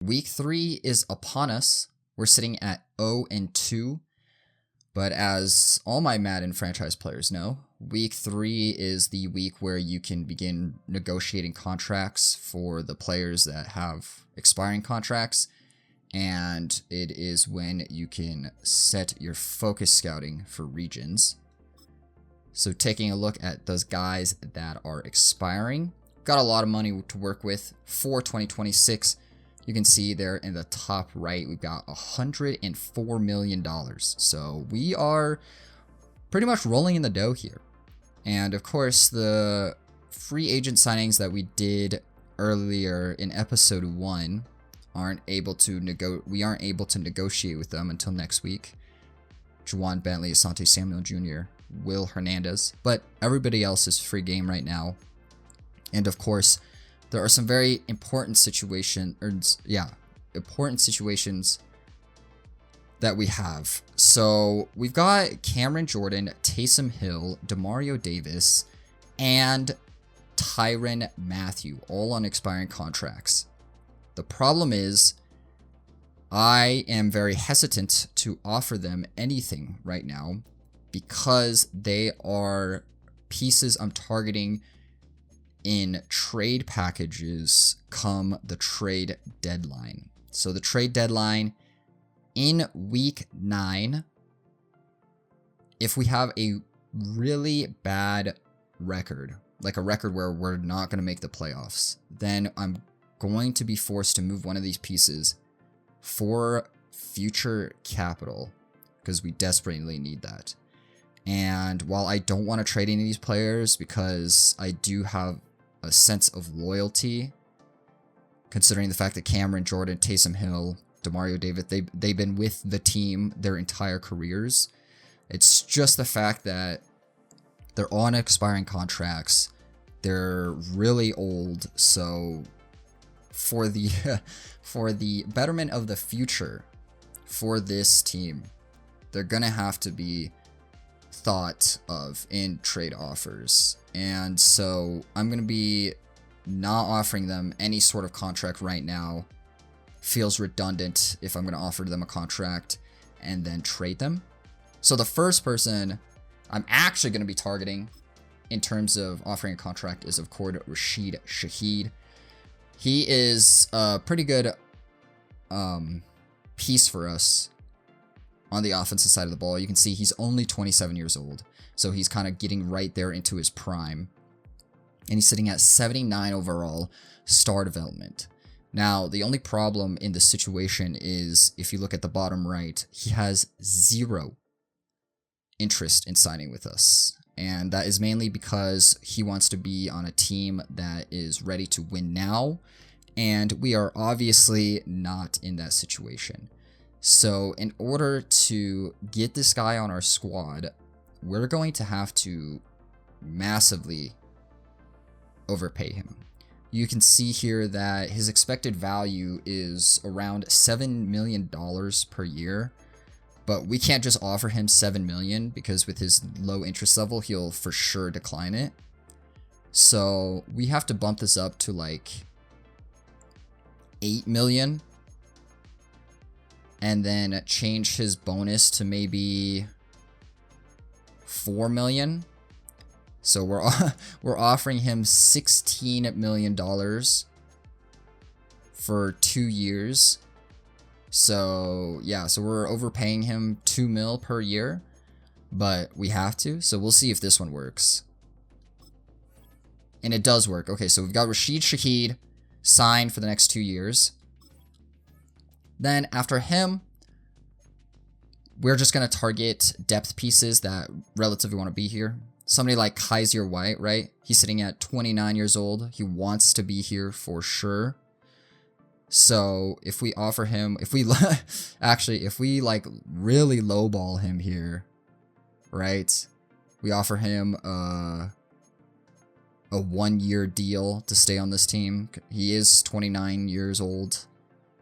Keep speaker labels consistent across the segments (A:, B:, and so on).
A: Week 3 is upon us. We're sitting at 0-2. But as all my Madden franchise players know, Week 3 is the week where you can begin negotiating contracts for the players that have expiring contracts. And it is when you can set your focus scouting for regions. So taking a look at those guys that are expiring, got a lot of money to work with for 2026. You can see there in the top right, we've got $104 million. So we are pretty much rolling in the dough here. And of course, the free agent signings that we did earlier in episode 1 we aren't able to negotiate with them until next week. Juwan Bentley, Asante Samuel Jr., Will Hernandez, but everybody else is free game right now. And of course, there are some very important situations that we have. So we've got Cameron Jordan, Taysom Hill, Demario Davis, and Tyrann Mathieu, all on expiring contracts. The problem is, I am very hesitant to offer them anything right now because they are pieces I'm targeting in trade packages come the trade deadline. So the trade deadline in week 9, if we have a really bad record, like a record where we're not going to make the playoffs, then I'm going to be forced to move one of these pieces for future capital because we desperately need that. And while I don't want to trade any of these players because I do have a sense of loyalty, considering the fact that Cameron Jordan, Taysom Hill, Demario Davis, they've been with the team their entire careers. It's just the fact that they're on expiring contracts. They're really old, so for the betterment of the future for this team, they're gonna have to be thought of in trade offers. And so I'm gonna be not offering them any sort of contract right now. Feels redundant if I'm gonna offer them a contract and then trade them. So the first person I'm actually gonna be targeting in terms of offering a contract is of course Rashid Shaheed. He is a pretty good piece for us on the offensive side of the ball. You can see he's only 27 years old, so he's kind of getting right there into his prime. And he's sitting at 79 overall star development. Now, the only problem in this situation is, if you look at the bottom right, he has 0 interest in signing with us. And that is mainly because he wants to be on a team that is ready to win now. And we are obviously not in that situation. So in order to get this guy on our squad, we're going to have to massively overpay him. You can see here that his expected value is around $7 million per year. But we can't just offer him $7 million because with his low interest level, he'll for sure decline it. So we have to bump this up to like $8 million. And then change his bonus to maybe $4 million. So we're offering him $16 million for 2 years. So yeah, so we're overpaying him $2 million per year, but we have to. So we'll see if this one works. And it does work. Okay, so we've got Rashid Shaheed signed for the next 2 years. Then after him, we're just going to target depth pieces that relatively want to be here. Somebody like Kaiser White, right? He's sitting at 29 years old. He wants to be here for sure. So if we offer him, if we like really lowball him here, right? We offer him a 1-year deal to stay on this team. He is 29 years old.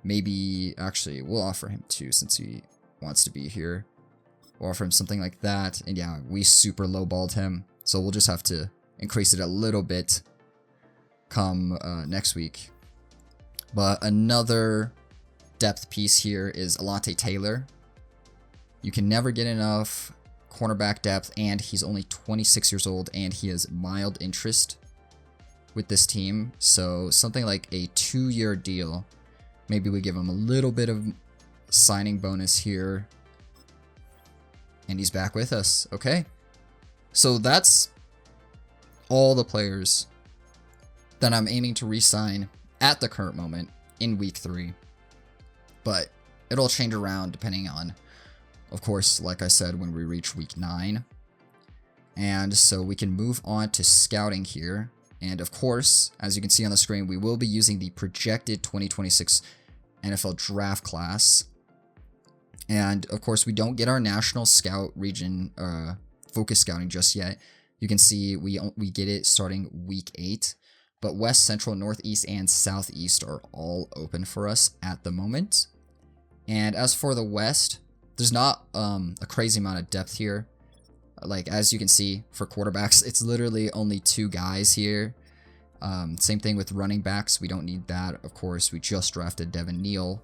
A: Maybe, actually, we'll offer him 2 since he wants to be here. We'll offer him something like that. And yeah, we super lowballed him. So we'll just have to increase it a little bit come next week. But another depth piece here is Alontae Taylor. You can never get enough cornerback depth, and he's only 26 years old, and he has mild interest with this team. So something like a 2-year deal. Maybe we give him a little bit of signing bonus here. And he's back with us. Okay. So that's all the players that I'm aiming to re-sign at the current moment in week 3. But it'll change around depending on, of course, like I said, when we reach week 9. And so we can move on to scouting here. And of course, as you can see on the screen, we will be using the projected 2026 NFL draft class. And of course, we don't get our national scout region focus scouting just yet. You can see we get it starting week 8. But West, Central, Northeast, and Southeast are all open for us at the moment. And as for the West, there's not a crazy amount of depth here. Like, as you can see, for quarterbacks, it's literally only 2 guys here. Same thing with running backs. We don't need that. Of course, we just drafted Devin Neal.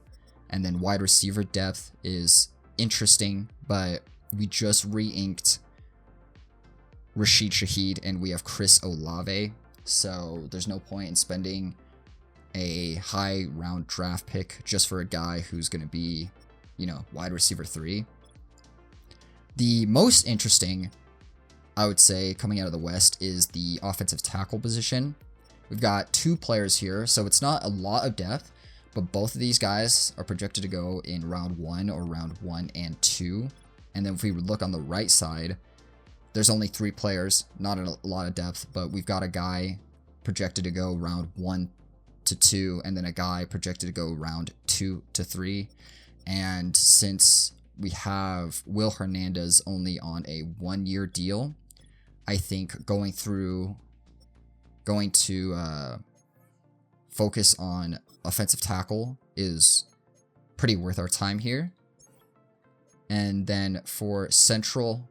A: And then wide receiver depth is interesting, but we just re-inked Rashid Shaheed, and we have Chris Olave. So there's no point in spending a high round draft pick just for a guy who's going to be, wide receiver 3. The most interesting, I would say, coming out of the West is the offensive tackle position. We've got 2 players here, so it's not a lot of depth, but both of these guys are projected to go in round 1 or round 1 and 2. And then if we would look on the right side, there's only 3 players, not a lot of depth, but we've got a guy projected to go round 1 to 2, and then a guy projected to go round 2 to 3. And since we have Will Hernandez only on a 1-year deal, I think going to focus on offensive tackle is pretty worth our time here. And then for Central,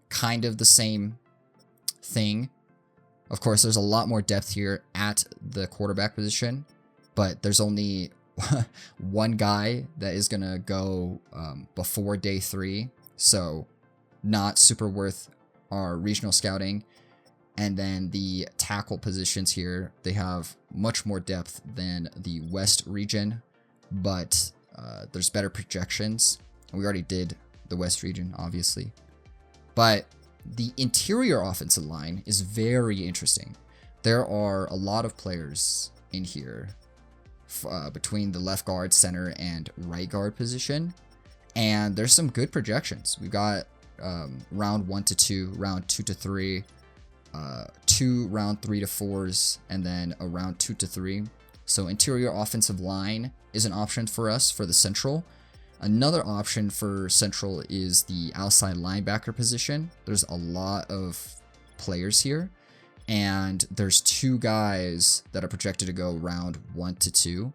A: kind of the same thing. Of course, there's a lot more depth here at the quarterback position, but there's only one guy that is going to go before day 3, so not super worth our regional scouting. And then the tackle positions here, they have much more depth than the West region, but there's better projections. We already did the West region, obviously. But the interior offensive line is very interesting. There are a lot of players in here between the left guard, center, and right guard position. And there's some good projections. We've got round 1 to 2, round 2 to 3, 2 round 3 to 4s, and then a round 2 to 3. So interior offensive line is an option for us for the Central. Another option for Central is the outside linebacker position. There's a lot of players here, and there's 2 guys that are projected to go round 1 to 2.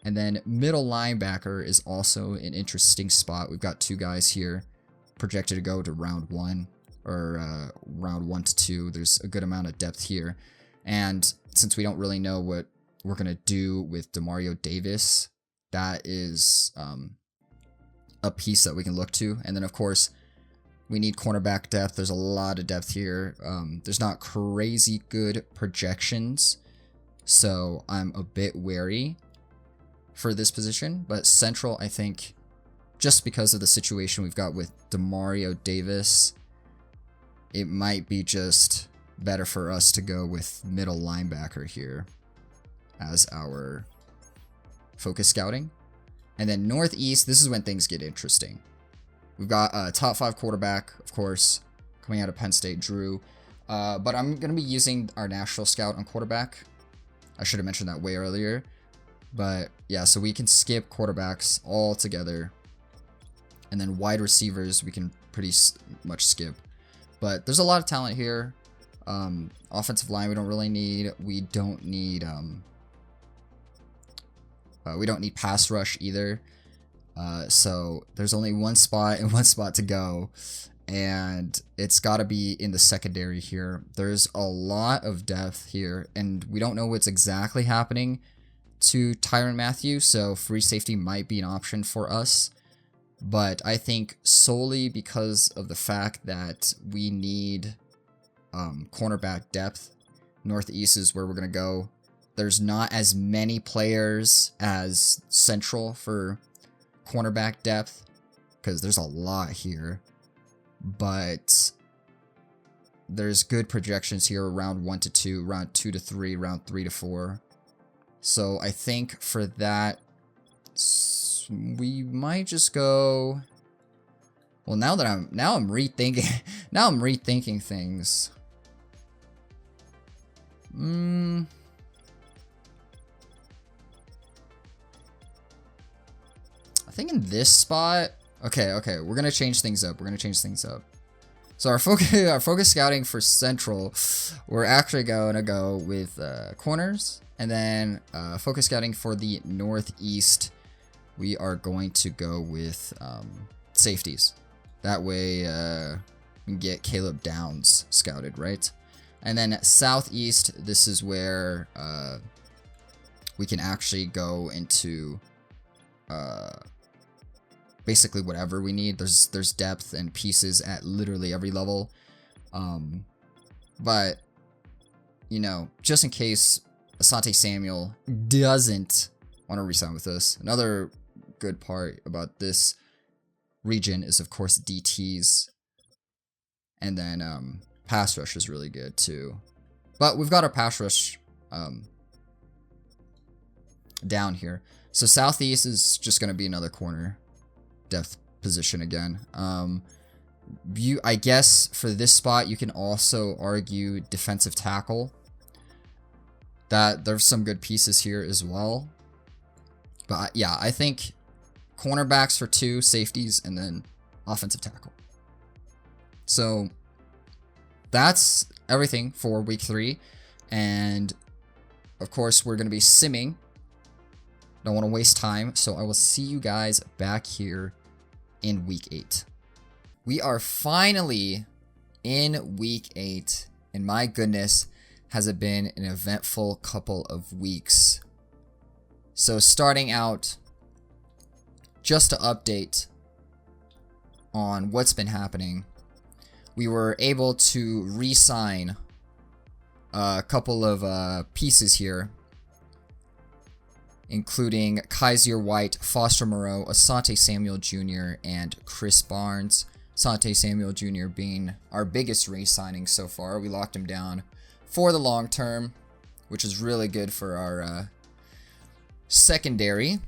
A: And then middle linebacker is also an interesting spot. We've got 2 guys here projected to go to round 1 or round 1 to 2. There's a good amount of depth here. And since we don't really know what we're going to do with Demario Davis, that is a piece that we can look to. And then, of course, we need cornerback depth. There's a lot of depth here. There's not crazy good projections, so I'm a bit wary for this position. But Central, I think, just because of the situation we've got with Demario Davis, it might be just better for us to go with middle linebacker here as our focus scouting. And then Northeast, this is when things get interesting. We've got a top 5 quarterback, of course, coming out of Penn State, Drew. But I'm going to be using our national scout on quarterback. I should have mentioned that way earlier. But yeah, so we can skip quarterbacks altogether. And then wide receivers, we can pretty much skip. But there's a lot of talent here. Offensive line, we don't really need. We don't need pass rush either. So there's only one spot and one spot to go, and it's got to be in the secondary here. There's a lot of depth here, and we don't know what's exactly happening to Tyrann Mathieu, so free safety might be an option for us. But I think solely because of the fact that we need cornerback depth, Northeast is where we're going to go. There's not as many players as Central for cornerback depth, because there's a lot here. But there's good projections here, round 1 to 2, round 2 to 3, round 3 to 4. So I think for that, we might just go. Well, now I'm rethinking. Now I'm rethinking things. I think in this spot. Okay, we're gonna change things up. So our focus scouting for Central, we're actually gonna go with corners, and then focus scouting for the Northeast, we are going to go with safeties. That way we can get Caleb Downs scouted, right? And then Southeast, this is where we can actually go into basically whatever we need. There's depth and pieces at literally every level. But, you know, just in case Asante Samuel doesn't want to resign with us, another good part about this region is, of course, DTs. And then pass rush is really good, too. But we've got our pass rush down here. So Southeast is just going to be another corner depth position again. I guess for this spot, you can also argue defensive tackle. That there's some good pieces here as well. But yeah, I think cornerbacks for 2, safeties, and then offensive tackle. So that's everything for week 3. And of course, we're going to be simming. Don't want to waste time. So I will see you guys back here in week 8. We are finally in week 8. And my goodness, has it been an eventful couple of weeks. So starting out, just to update on what's been happening, we were able to re-sign a couple of pieces here, including Kaiser White, Foster Moreau, Asante Samuel Jr., and Chris Barnes. Asante Samuel Jr. being our biggest re-signing so far. We locked him down for the long term, which is really good for our secondary.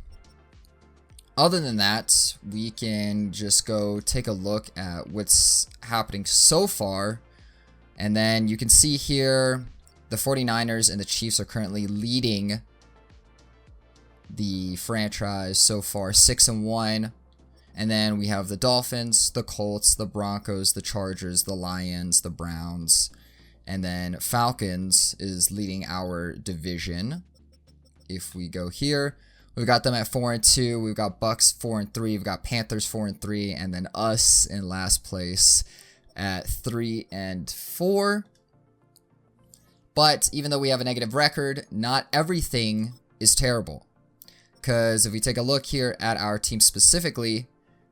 A: Other than that, we can just go take a look at what's happening so far. And then you can see here, the 49ers and the Chiefs are currently leading the franchise so far, 6-1. And then we have the Dolphins, the Colts, the Broncos, the Chargers, the Lions, the Browns. And then Falcons is leading our division. If we go here, we've got them at 4-2. We've got Bucks 4-3. We've got Panthers 4-3, and then us in last place at 3-4. But even though we have a negative record, not everything is terrible. Because if we take a look here at our team specifically,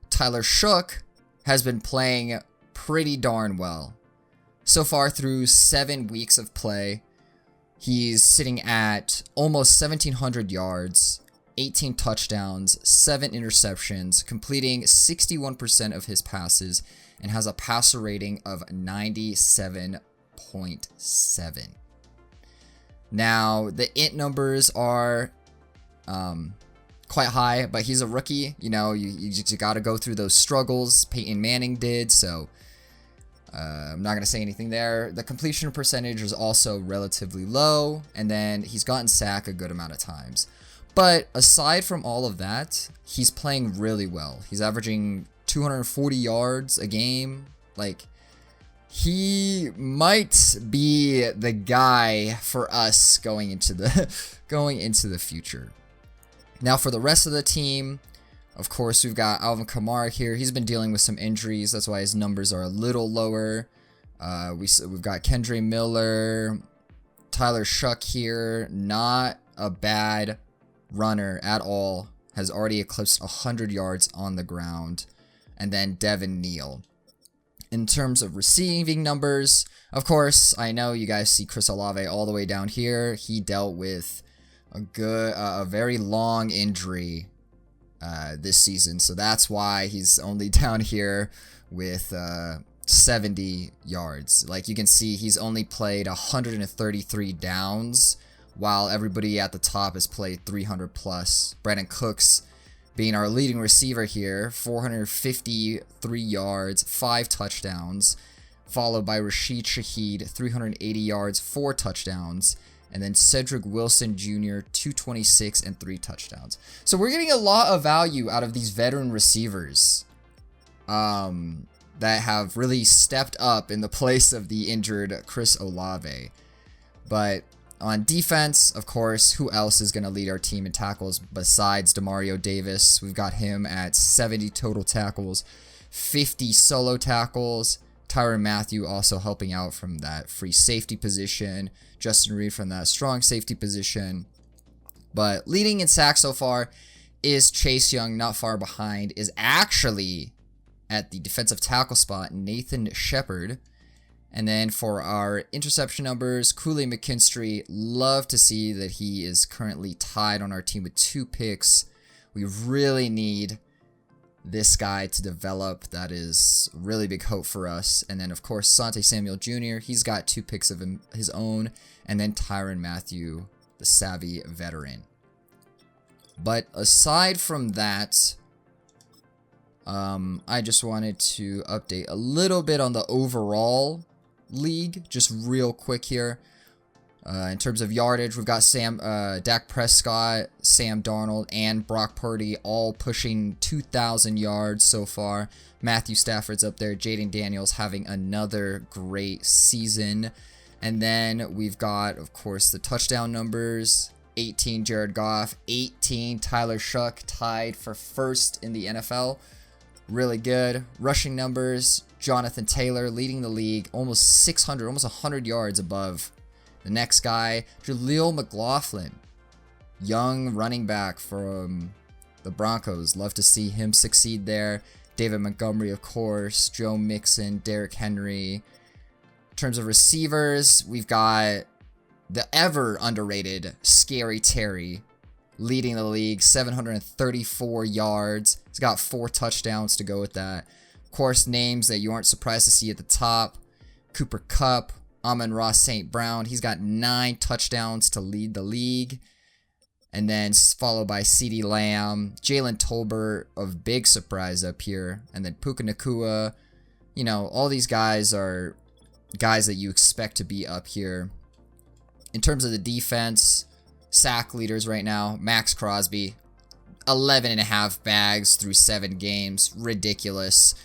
A: Tyler Shough has been playing pretty darn well. So far through 7 weeks of play, he's sitting at almost 1,700 yards, 18 touchdowns, 7 interceptions, completing 61% of his passes, and has a passer rating of 97.7. Now, the int numbers are quite high, but he's a rookie. You know, you just got to go through those struggles Peyton Manning did, so I'm not going to say anything there. The completion percentage is also relatively low, and then he's gotten sacked a good amount of times. But aside from all of that, he's playing really well. He's averaging 240 yards a game. Like, he might be the guy for us going into the future. Now, for the rest of the team, of course, we've got Alvin Kamara here. He's been dealing with some injuries. That's why his numbers are a little lower. We've got Kendre Miller, Tyler Shough here. Not a bad runner at all. Has already eclipsed 100 yards on the ground. And then Devin Neal. In terms of receiving numbers, of course, I know you guys see Chris Olave all the way down here. He dealt with a very long injury this season, so that's why he's only down here with 70 yards. Like you can see, he's only played 133 downs, while everybody at the top has played 300 plus. Brandon Cooks being our leading receiver here, 453 yards, 5 touchdowns, followed by Rashid Shaheed, 380 yards, 4 touchdowns, and then Cedric Wilson Jr., 226 and 3 touchdowns. So we're getting a lot of value out of these veteran receivers that have really stepped up in the place of the injured Chris Olave. But on defense, of course, who else is going to lead our team in tackles besides Demario Davis? We've got him at 70 total tackles, 50 solo tackles. Tyrann Mathieu also helping out from that free safety position. Justin Reid from that strong safety position. But leading in sacks so far is Chase Young. Not far behind is actually at the defensive tackle spot, Nathan Shepard. And then for our interception numbers, Kool-Aid McKinstry, love to see that he is currently tied on our team with 2 picks. We really need this guy to develop. That is really big hope for us. And then, of course, Sante Samuel Jr., he's got 2 picks of his own. And then Tyrann Mathieu, the savvy veteran. But aside from that, I just wanted to update a little bit on the overall league, just real quick here. In terms of yardage, we've got Dak Prescott, Sam Darnold, and Brock Purdy all pushing 2,000 yards so far. Matthew Stafford's up there. Jaden Daniels having another great season. And then we've got, of course, the touchdown numbers. 18 Jared Goff, 18 Tyler Shough, tied for first in the NFL. Really good. Rushing numbers, Jonathan Taylor leading the league, almost 600, almost 100 yards above the next guy. Jaleel McLaughlin, young running back from the Broncos. Love to see him succeed there. David Montgomery, of course. Joe Mixon, Derrick Henry. In terms of receivers, we've got the ever underrated Scary Terry leading the league, 734 yards. He's got 4 touchdowns to go with that. Of course, names that you aren't surprised to see at the top. Cooper Kupp, Amon-Ra St. Brown. He's got 9 touchdowns to lead the league. And then followed by CeeDee Lamb, Jalen Tolbert, of big surprise up here. And then Puka Nacua. You know, all these guys are guys that you expect to be up here. In terms of the defense, sack leaders right now, Max Crosby, 11.5 bags through 7 games. Ridiculous.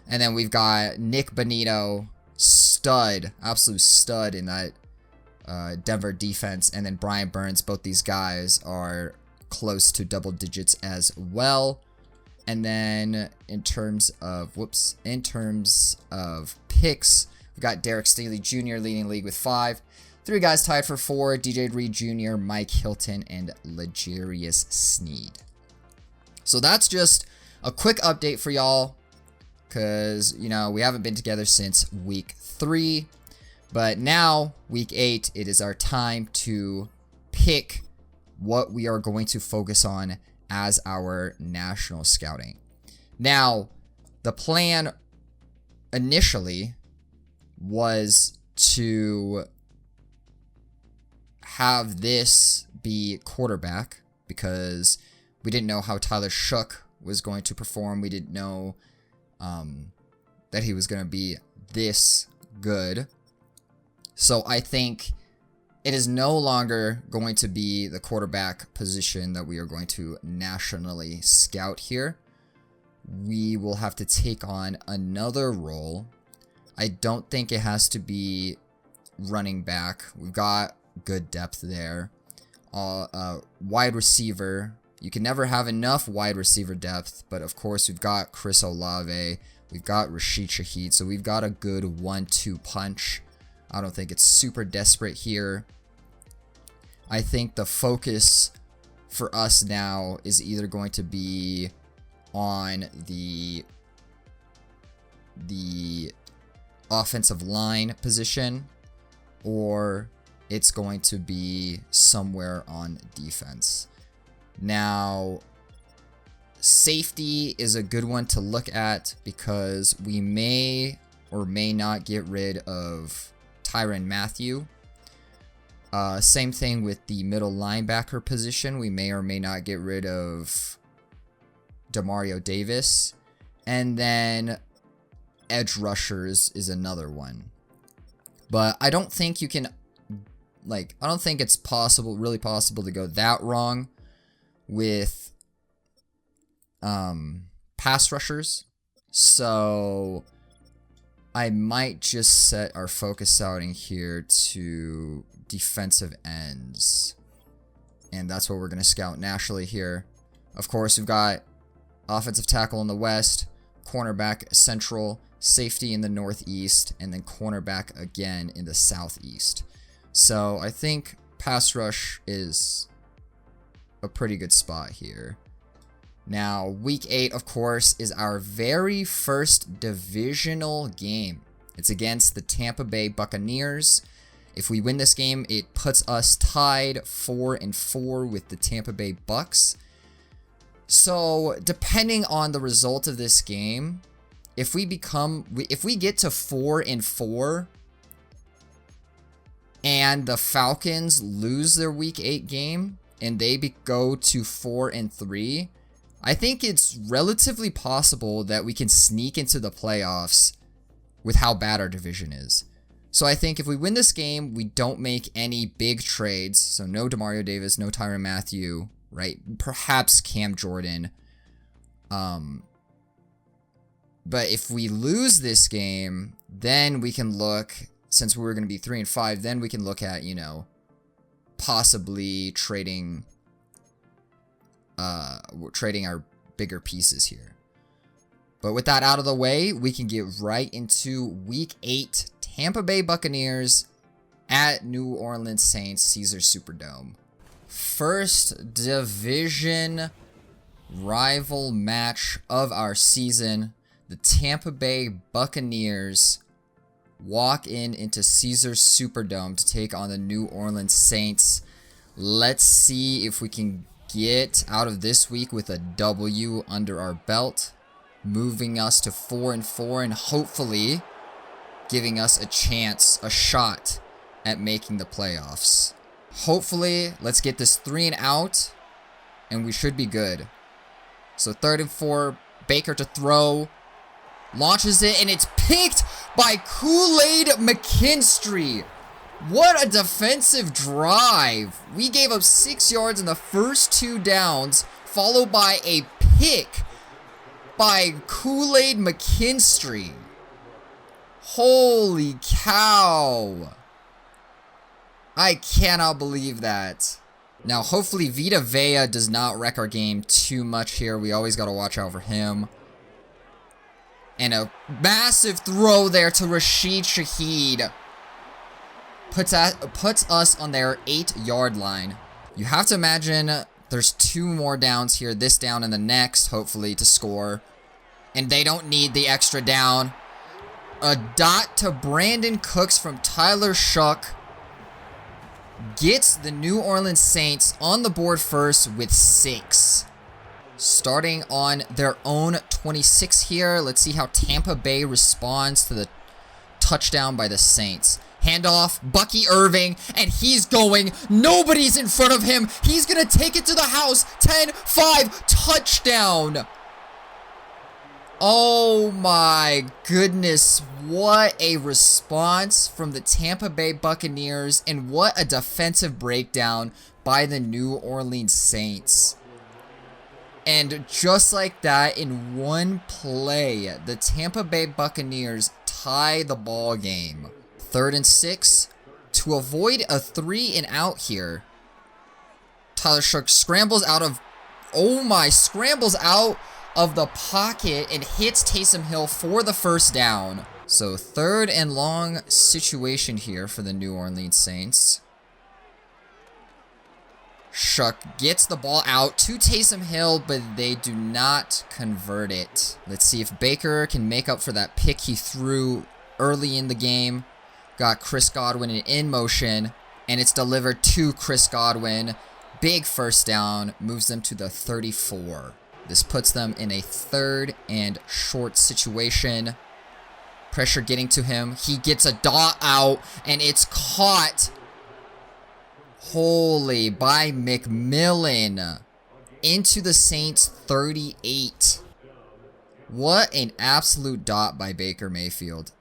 A: And then we've got Nick Bonito, stud, absolute stud in that Denver defense. And then Brian Burns, both these guys are close to double digits as well. And then in terms of picks, we've got Derek Staley Jr. leading the league with 5. 3 guys tied for 4, DJ Reed Jr., Mike Hilton, and L'Jarius Sneed. So that's just a quick update for y'all, because, you know, we haven't been together since week 3. But now, week 8, it is our time to pick what we are going to focus on as our national scouting. Now, the plan initially was to have this be quarterback, because we didn't know how Tyler Shough was going to perform. We didn't know that he was going to be this good. So I think it is no longer going to be the quarterback position that we are going to nationally scout here. We will have to take on another role. I don't think it has to be running back. We've got good depth there. Wide receiver. You can never have enough wide receiver depth, but of course we've got Chris Olave. We've got Rashid Shaheed, so we've got a good 1-2 punch. I don't think it's super desperate here. I think the focus for us now is either going to be on the offensive line position, or it's going to be somewhere on defense. Now, safety is a good one to look at because we may or may not get rid of Tyrann Mathieu. Same thing with the middle linebacker position. We may or may not get rid of Demario Davis. And then edge rushers is another one. But I don't think you can, I don't think it's really possible to go that wrong with pass rushers. So I might just set our focus outing here to defensive ends. And that's what we're going to scout nationally here. Of course, we've got offensive tackle in the west, cornerback central, safety in the northeast, and then cornerback again in the southeast. So I think pass rush is a pretty good spot here. Now, week 8, of course, is our very first divisional game. It's against the Tampa Bay Buccaneers. If we win this game, it puts us tied 4-4 with the Tampa Bay Bucks. So, depending on the result of this game, if we get to 4-4 and the Falcons lose their week 8 game and they go to 4-3, I think it's relatively possible that we can sneak into the playoffs with how bad our division is. So I think if we win this game, we don't make any big trades. So no Demario Davis, no Tyrann Mathieu, right? Perhaps Cam Jordan. But if we lose this game, then we can look, since we're going to be 3-5, then we can look at, possibly trading our bigger pieces here. But with that out of the way, we can get right into week 8, Tampa Bay Buccaneers at New Orleans Saints, Caesars Superdome. First division rival match of our season. The Tampa Bay Buccaneers walk into Caesars Superdome to take on the New Orleans Saints. Let's see if we can get out of this week with a W under our belt, moving us to 4-4 and hopefully giving us a shot at making the playoffs. Hopefully, let's get this 3-and-out and we should be good. So 3rd and 4, Baker to throw, launches it, and it's picked by Kool-Aid McKinstry. What a defensive drive. We gave up 6 yards in the first 2 downs, followed by a pick by Kool-Aid McKinstry. Holy cow. I cannot believe that. Now, hopefully Vita Vea does not wreck our game too much here. We always got to watch out for him. And a massive throw there to Rashid Shaheed. Puts us on their 8-yard line. You have to imagine there's 2 more downs here. This down and the next, hopefully, to score. And they don't need the extra down. A dot to Brandon Cooks from Tyler Shough gets the New Orleans Saints on the board first with 6. Starting on their own 26 here. Let's see how Tampa Bay responds to the touchdown by the Saints. Handoff, Bucky Irving, and he's going. Nobody's in front of him. He's going to take it to the house. 10-5, touchdown. Oh my goodness. What a response from the Tampa Bay Buccaneers, and what a defensive breakdown by the New Orleans Saints. And just like that, in one play, the Tampa Bay Buccaneers tie the ball game. 3rd and 6. To avoid a 3-and-out here, Tyler Shough scrambles out of the pocket and hits Taysom Hill for the first down. So 3rd and long situation here for the New Orleans Saints. Shough gets the ball out to Taysom Hill, but they do not convert it. Let's see if Baker can make up for that pick he threw early in the game. Got Chris Godwin in motion, and it's delivered to Chris Godwin. Big first down, moves them to the 34. This puts them in a 3rd and short situation. Pressure getting to him. He gets a dot out, and it's caught. Holy, by McMillan into the Saints 38. What an absolute dot by Baker Mayfield.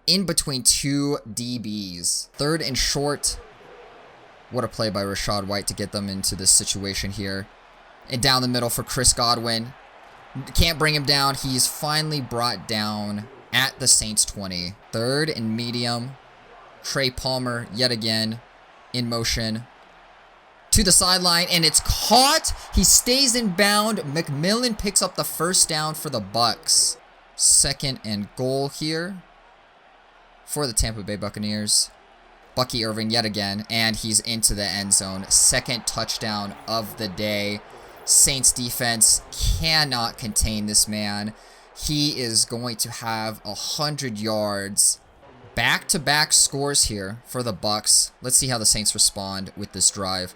A: In between 2 DBs. 3rd and short. What a play by Rachaad White to get them into this situation here. And down the middle for Chris Godwin. Can't bring him down. He's finally brought down at the Saints 20. 3rd and medium. Trey Palmer yet again in motion. To the sideline, and it's caught. He stays in bound. McMillan picks up the first down for the Bucs. 2nd and goal here for the Tampa Bay Buccaneers. Bucky Irving yet again, and he's into the end zone. 2nd touchdown of the day. Saints defense cannot contain this man. He is going to have 100 yards. Back-to-back scores here for the Bucs. Let's see how the Saints respond with this drive.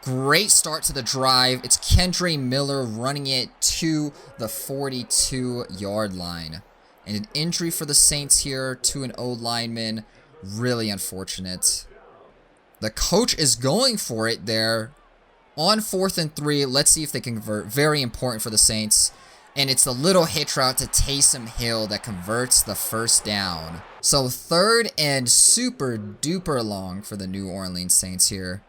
A: Great start to the drive. It's Kendre Miller running it to the 42-yard line. And an injury for the Saints here to an old lineman. Really unfortunate. The coach is going for it there on 4th and 3. Let's see if they can convert. Very important for the Saints. And it's the little hitch route to Taysom Hill that converts the first down. So 3rd and super duper long for the New Orleans Saints here.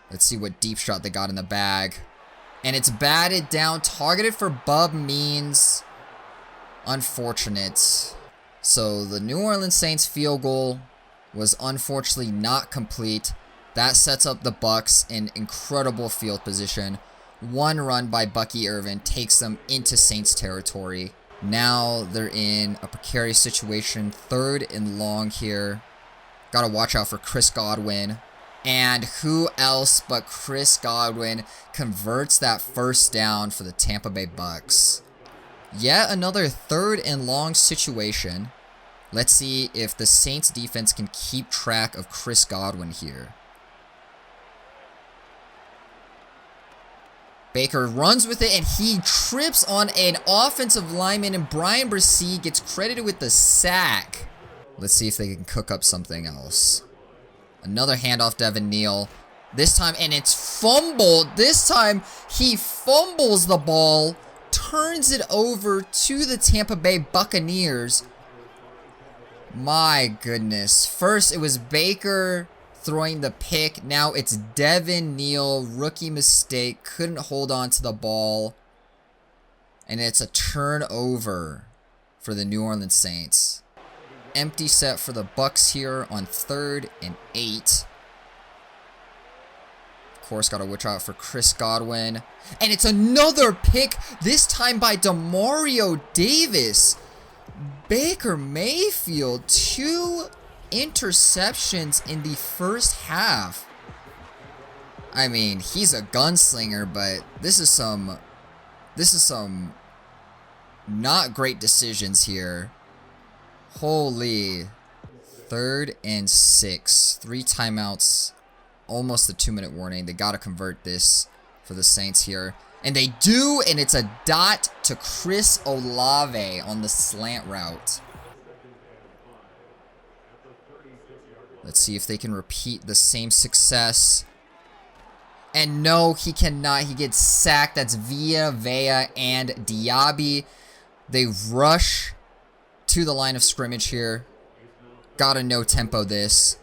A: Let's see what deep shot they got in the bag. And it's batted down, targeted for Bub Means. Unfortunate. So the New Orleans Saints field goal was unfortunately not complete. That sets up the Bucs in incredible field position. 1 run by Bucky Irvin takes them into Saints territory. Now they're in a precarious situation. 3rd and long here. Gotta watch out for Chris Godwin. And who else but Chris Godwin converts that first down for the Tampa Bay Bucs. Yet another 3rd and long situation. Let's see if the Saints defense can keep track of Chris Godwin here. Baker runs with it, and he trips on an offensive lineman, and Brian Bresee gets credited with the sack. Let's see if they can cook up something else. Another handoff to Evan Neal. This time, and it's fumbled. This time, he fumbles the ball, turns it over to the Tampa Bay Buccaneers. My goodness. First, it was Baker throwing the pick. Now it's Devin Neal. Rookie mistake. Couldn't hold on to the ball. And it's a turnover for the New Orleans Saints. Empty set for the Bucs here on 3rd and 8. Of course, got to watch out for Chris Godwin. And it's another pick, this time by Demario Davis. Baker Mayfield, 2 interceptions in the first half. I mean, he's a gunslinger, but this is some not great decisions here. Holy. 3rd and 6. 3 timeouts. Almost a 2-minute warning. They got to convert this for the Saints here. And they do, and it's a dot to Chris Olave on the slant route. Let's see if they can repeat the same success. And no, he cannot. He gets sacked. That's Villa, Vea, and Diaby. They rush to the line of scrimmage here. Gotta no-tempo this.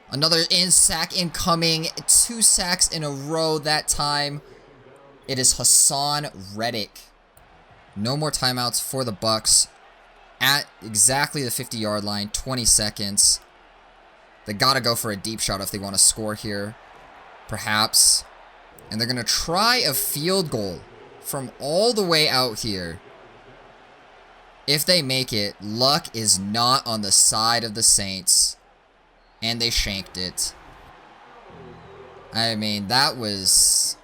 A: Another sack incoming. 2 sacks in a row that time. It is Hassan Reddick. No more timeouts for the Bucs. At exactly the 50-yard line. 20 seconds. They gotta go for a deep shot if they want to score here. Perhaps. And they're gonna try a field goal from all the way out here. If they make it, luck is not on the side of the Saints. And they shanked it. I mean, that was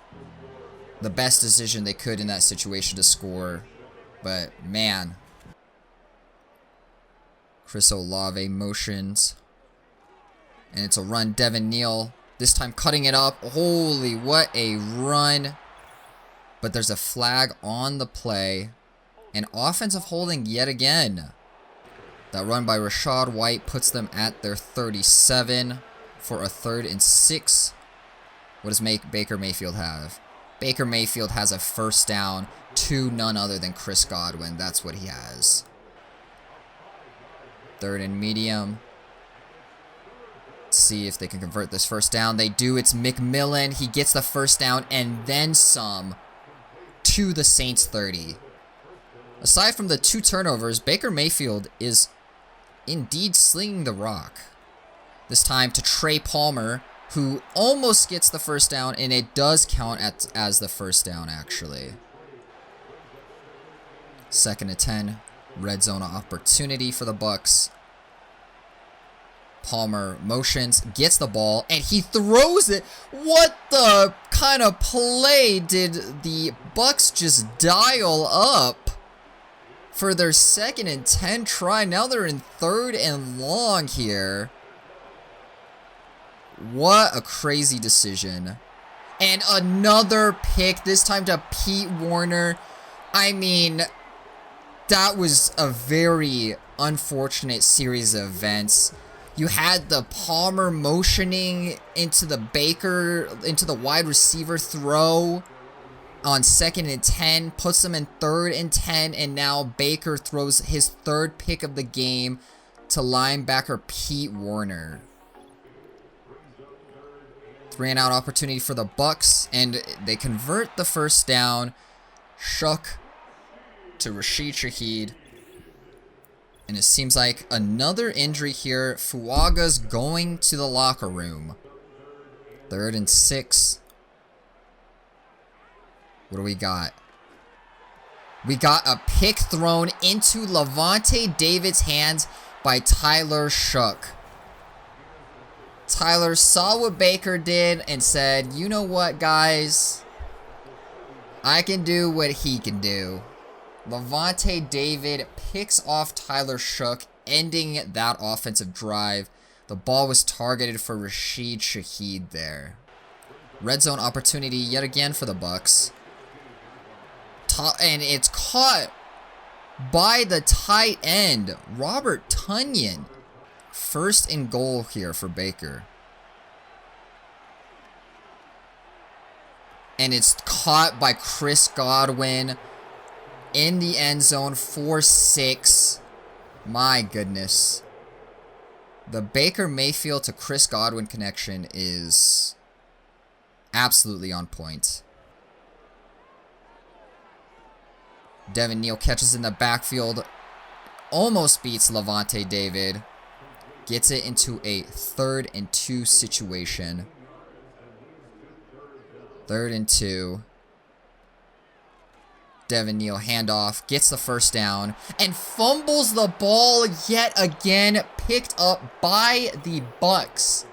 A: the best decision they could in that situation to score. But, man. Chris Olave motions. And it's a run. Devin Neal, this time cutting it up. Holy, what a run. But there's a flag on the play. And offensive holding yet again. That run by Rachaad White puts them at their 37 for a 3rd and 6. What does Baker Mayfield have? Baker Mayfield has a first down to none other than Chris Godwin. That's what he has. 3rd and medium. Let's see if they can convert this first down. They do. It's McMillan. He gets the first down and then some to the Saints 30. Aside from the 2 turnovers, Baker Mayfield is indeed slinging the rock. This time to Trey Palmer, who almost gets the first down, and it does count as the first down, actually. 2nd and 10. Red zone opportunity for the Bucs. Palmer motions, gets the ball, and he throws it. What the kind of play did the Bucs just dial up for their 2nd and 10 try? Now they're in 3rd and long here. What a crazy decision. And another pick, this time to Pete Werner. I mean, that was a very unfortunate series of events. You had the Palmer motioning into the wide receiver throw on 2nd and 10, puts them in 3rd and 10, and now Baker throws his 3rd pick of the game to linebacker Pete Werner. 3-and-out opportunity for the Bucs, and they convert the first down. Shough to Rashid Shaheed. And it seems like another injury here. Fuaga's going to the locker room. 3rd and 6. What do we got? We got a pick thrown into Lavonte David's hands by Tyler Shough. Tyler saw what Baker did and said, you know what, guys? I can do what he can do. Lavonte David picks off Tyler Shough, ending that offensive drive. The ball was targeted for Rashid Shaheed there. Red zone opportunity yet again for the Bucs. And it's caught by the tight end, Robert Tonyan. 1st and goal here for Baker. And it's caught by Chris Godwin in the end zone for 6. My goodness. The Baker Mayfield to Chris Godwin connection is absolutely on point. Devin Neal catches in the backfield. Almost beats Lavonte David. Gets it into a 3rd and 2 situation. 3rd and 2. Devin Neal handoff, gets the first down, and fumbles the ball yet again, picked up by the Bucs.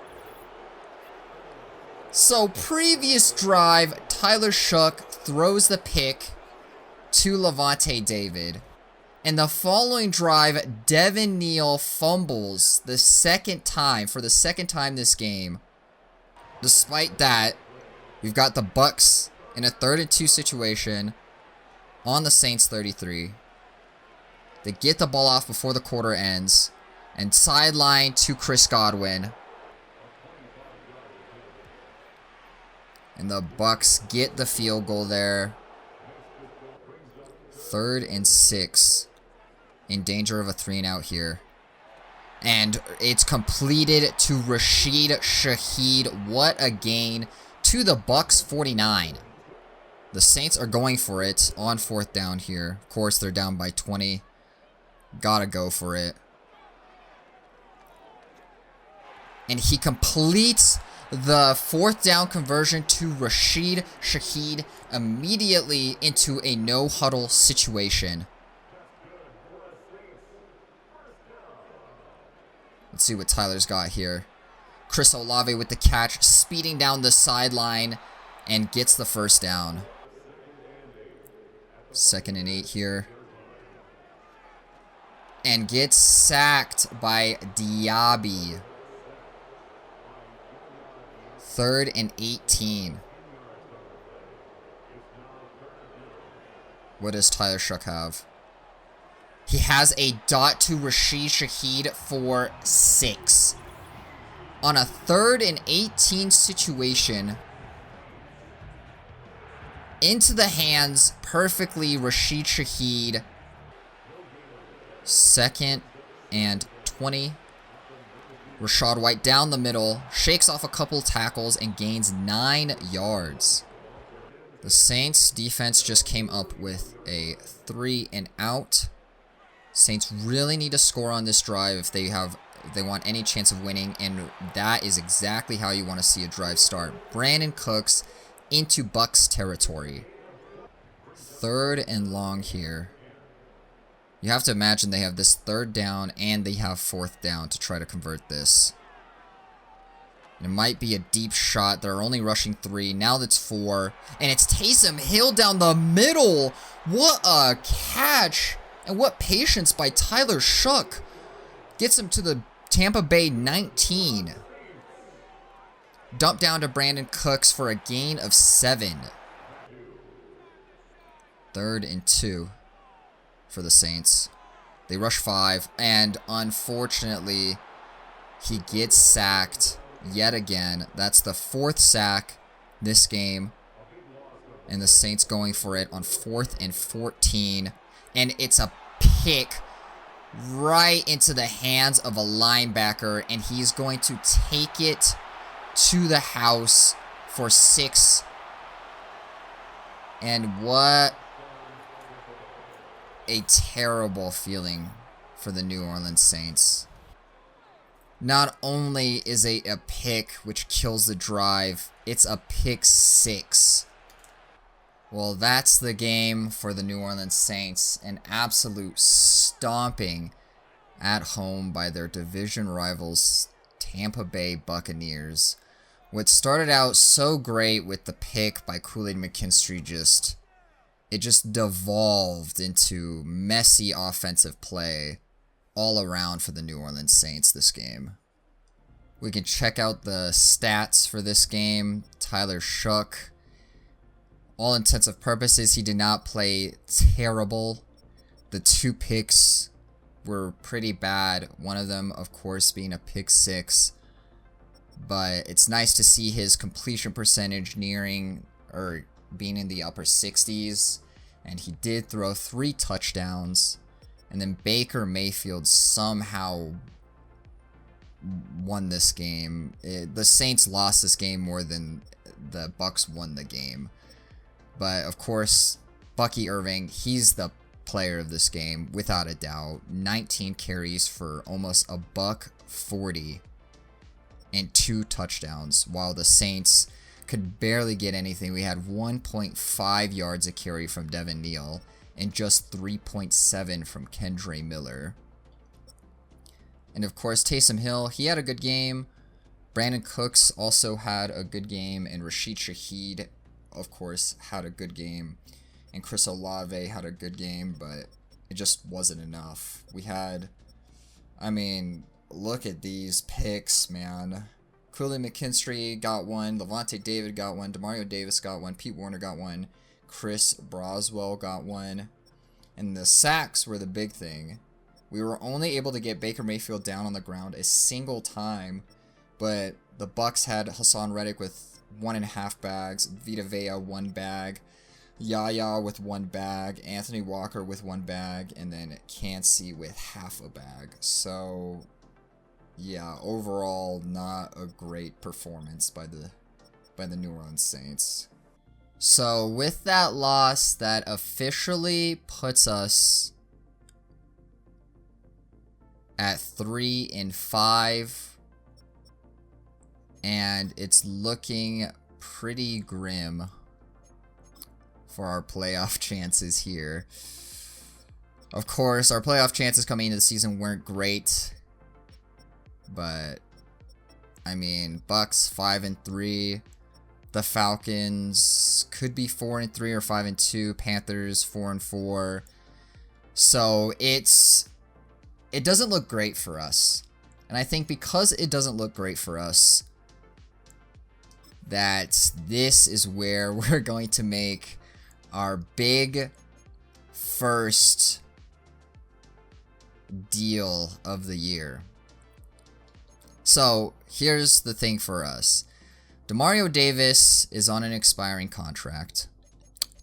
A: So previous drive, Tyler Shough throws the pick to Lavonte David. And the following drive, Devin Neal fumbles for the second time this game. Despite that, we've got the Bucs in a 3rd and 2 situation on the Saints 33. They get the ball off before the quarter ends. And sideline to Chris Godwin. And the Bucs get the field goal there. 3rd and 6. In danger of a 3-and-out here. And it's completed to Rashid Shaheed. What a gain to the Bucs 49. The Saints are going for it on 4th down here. Of course, they're down by 20. Gotta go for it. And he completes the 4th down conversion to Rashid Shaheed immediately into a no-huddle situation. Let's see what Tyler's got here. Chris Olave with the catch, speeding down the sideline, and gets the first down. 2nd and 8 here. And gets sacked by Diaby. 3rd and 18. What does Tyler Shough have? He has a dot to Rashid Shaheed for 6. On a 3rd and 18 situation, into the hands perfectly Rashid Shaheed. 2nd and 20. Rachaad White down the middle, shakes off a couple tackles and gains 9 yards. The Saints defense just came up with a 3 and out. Saints really need to score on this drive if they want any chance of winning, and that is exactly how you want to see a drive start. Brandon Cooks into Bucs territory. 3rd and long here. You have to imagine they have this 3rd down and they have 4th down to try to convert this. It might be a deep shot. They're only rushing 3. Now that's 4. And it's Taysom Hill down the middle. What a catch. And what patience by Tyler Shough. Gets him to the Tampa Bay 19. Dump down to Brandon Cooks for a gain of 7. 3rd and 2 for the Saints. They rush 5, and unfortunately, he gets sacked yet again. That's the 4th sack this game, and the Saints going for it on 4th and 14, and it's a pick right into the hands of a linebacker, and he's going to take it to the house for 6. And what a terrible feeling for the New Orleans Saints. Not only is it a pick which kills the drive, it's a pick 6. Well, that's the game for the New Orleans Saints. An absolute stomping at home by their division rivals, Tampa Bay Buccaneers. What started out so great with the pick by Kool-Aid McKinstry it just devolved into messy offensive play all around for the New Orleans Saints this game. We can check out the stats for this game. Tyler Shough, all intents and purposes, he did not play terrible. The 2 picks were pretty bad. One of them, of course, being a pick 6. But it's nice to see his completion percentage nearing or being in the upper 60s, and he did throw 3 touchdowns, and then Baker Mayfield somehow won this game. The Saints lost this game more than the Bucs won the game, but of course Bucky Irving, he's the player of this game without a doubt. 19 carries for almost a $140 and 2 touchdowns, while the Saints could barely get anything. We had 1.5 yards a carry from Devin Neal and just 3.7 from Kendre Miller. And of course, Taysom Hill, he had a good game. Brandon Cooks also had a good game, and Rashid Shaheed, of course, had a good game. And Chris Olave had a good game, but it just wasn't enough. We had, look at these picks, man. Kool-Aid McKinstry got 1, Levante David got 1, Demario Davis got 1, Pete Warner got 1, Chris Broswell got 1, and the sacks were the big thing. We were only able to get Baker Mayfield down on the ground a single time, but the Bucs had Hassan Reddick with 1.5 bags, Vita Vea 1 bag, Yaya with 1 bag, Anthony Walker with 1 bag, and then Cansey with half a bag. So yeah, overall, not a great performance by the New Orleans Saints. So with that loss, that officially puts us at 3-5, and it's looking pretty grim for our playoff chances here. Of course, our playoff chances coming into the season weren't great, but I mean, Bucks 5-3. The Falcons could be 4-3 or 5-2. Panthers 4-4. So it doesn't look great for us. And I think because it doesn't look great for us, that this is where we're going to make our big first deal of the year. So here's the thing for us. Demario Davis is on an expiring contract.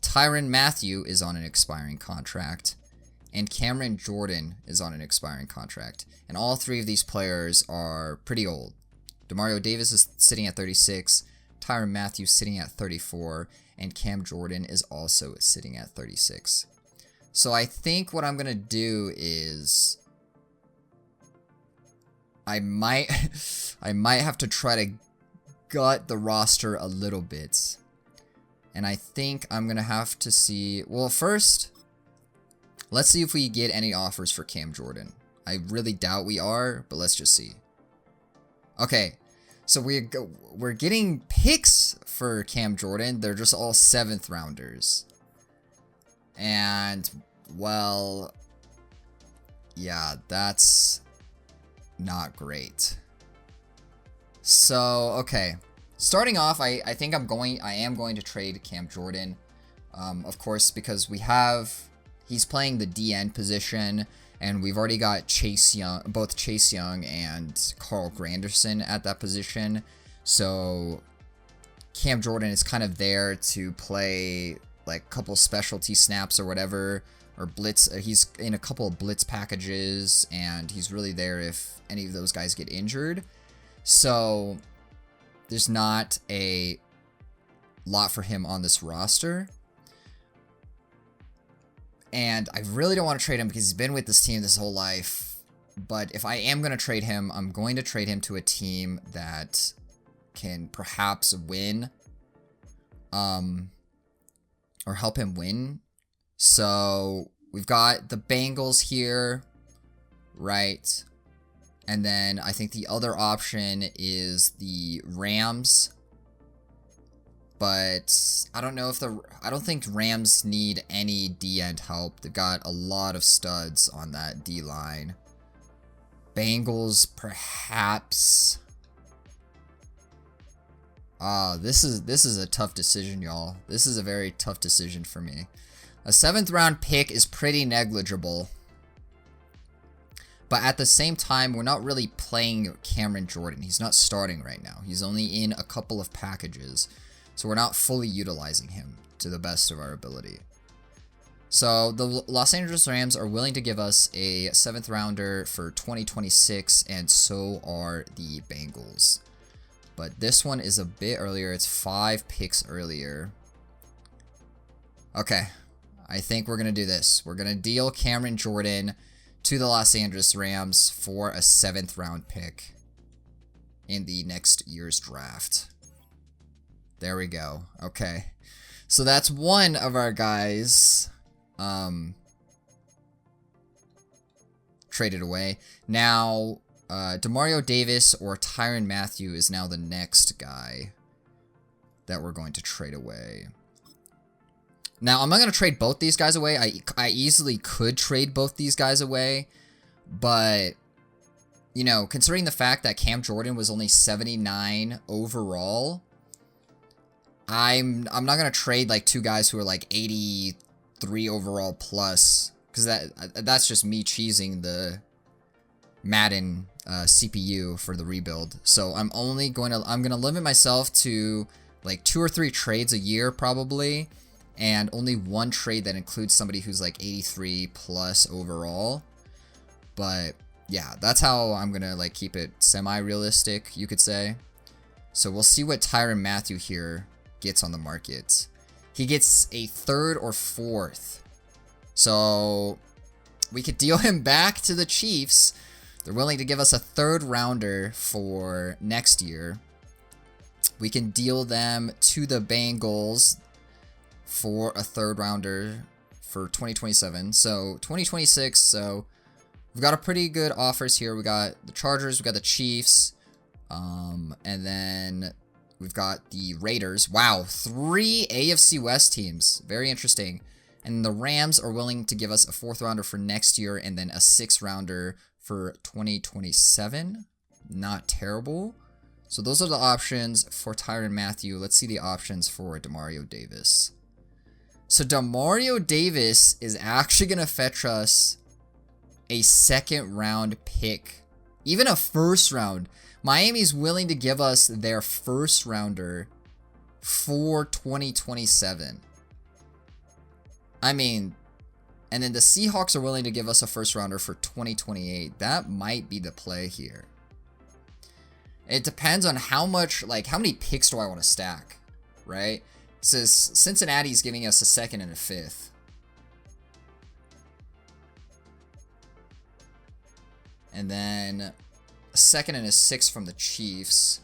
A: Tyrann Mathieu is on an expiring contract. And Cameron Jordan is on an expiring contract. And all three of these players are pretty old. Demario Davis is sitting at 36. Tyrann Mathieu sitting at 34. And Cam Jordan is also sitting at 36. So I think what I'm going to do is I might have to try to gut the roster a little bit. And I think I'm going to have to see... Well, first, let's see if we get any offers for Cam Jordan. I really doubt we are, but let's just see. Okay, so we're getting picks for Cam Jordan. They're just all 7th rounders. And, well, yeah, that's not great. So, okay. Starting off, I think I am going to trade Cam Jordan. Of course, because he's playing the DN position, and we've already got both Chase Young and Carl Granderson at that position. So Cam Jordan is kind of there to play like a couple specialty snaps or whatever, or blitz. He's in a couple of blitz packages, and he's really there if any of those guys get injured. So there's not a lot for him on this roster. And I really don't want to trade him because he's been with this team this whole life. But if I am going to trade him, I'm going to trade him to a team that can perhaps win. Or help him win. So we've got the Bengals here, right? And then I think the other option is the Rams. But I don't know if I don't think Rams need any D-end help. They've got a lot of studs on that D-line. Bengals, perhaps. This is a tough decision, y'all. This is a very tough decision for me. A 7th round pick is pretty negligible. But at the same time, we're not really playing Cameron Jordan. He's not starting right now. He's only in a couple of packages. So we're not fully utilizing him to the best of our ability. So the Los Angeles Rams are willing to give us a 7th rounder for 2026, and so are the Bengals. But this one is a bit earlier. It's 5 picks earlier. Okay, I think we're going to do this. We're going to deal Cameron Jordan to the Los Angeles Rams for a 7th round pick in the next year's draft. There we go. Okay. So that's one of our guys traded away. Now, Demario Davis or Tyrann Mathieu is now the next guy that we're going to trade away. Now, I'm not going to trade both these guys away. I easily could trade both these guys away, but, you know, considering the fact that Cam Jordan was only 79 overall, I'm not going to trade, like, 2 guys who are, like, 83 overall plus, because that's just me cheesing the Madden CPU for the rebuild. So I'm going to limit myself to, like, 2 or 3 trades a year, probably, and only 1 trade that includes somebody who's, like, 83 plus overall. But, yeah, that's how I'm going to, like, keep it semi-realistic, you could say. So we'll see what Tyrann Mathieu here gets on the market. He gets a 3rd or 4th. So we could deal him back to the Chiefs. They're willing to give us a 3rd rounder for next year. We can deal them to the Bengals for a 3rd rounder for 2027. So 2026, so we've got a pretty good offers here. We got the Chargers, we got the Chiefs. And then we've got the Raiders. Wow, 3 AFC West teams. Very interesting. And the Rams are willing to give us a 4th rounder for next year and then a 6th rounder for 2027. Not terrible. So those are the options for Tyrann Mathieu. Let's see the options for Demario Davis. So Demario Davis is actually going to fetch us a 2nd round pick. Even a 1st round. Miami's willing to give us their 1st rounder for 2027. I mean, and then the Seahawks are willing to give us a 1st rounder for 2028. That might be the play here. It depends on how much, like, how many picks do I want to stack, right? It says Cincinnati's giving us a 2nd and a 5th. And then a 2nd and a 6th from the Chiefs.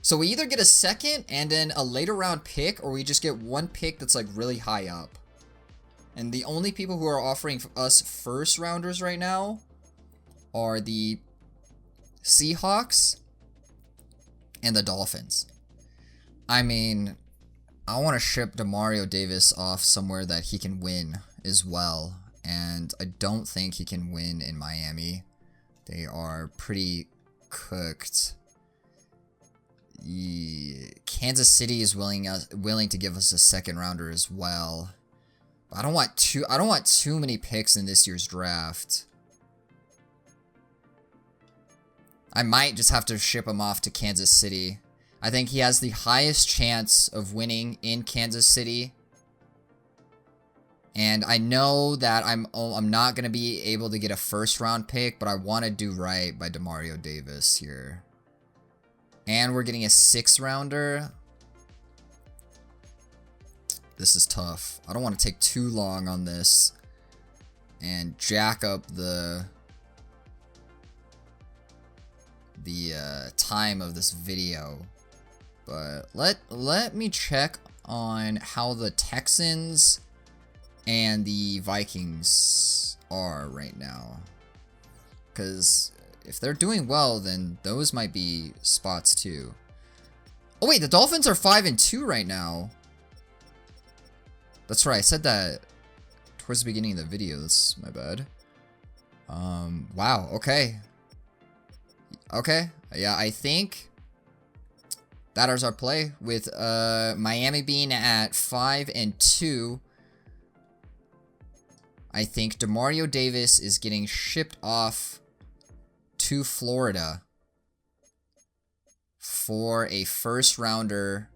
A: So we either get a 2nd and then a later round pick, or we just get 1 pick that's like really high up. And the only people who are offering us 1st rounders right now are the Seahawks and the Dolphins. I mean, I want to ship Demario Davis off somewhere that he can win as well. And I don't think he can win in Miami. They are pretty cooked. Kansas City is willing to give us a 2nd rounder as well. But I don't want too many picks in this year's draft. I might just have to ship him off to Kansas City. I think he has the highest chance of winning in Kansas City. And I know that I'm not going to be able to get a 1st round pick, but I want to do right by Demario Davis here. And we're getting a 6th rounder. This is tough. I don't want to take too long on this and jack up the time of this video. But let me check on how the Texans and the Vikings are right now. Because if they're doing well, then those might be spots too. Oh wait, the Dolphins are 5-2 right now. That's right, I said that towards the beginning of the video. That's my bad. Wow, okay. Okay, yeah, I think that is our play with Miami being at 5-2. I think Demario Davis is getting shipped off to Florida for a 1st rounder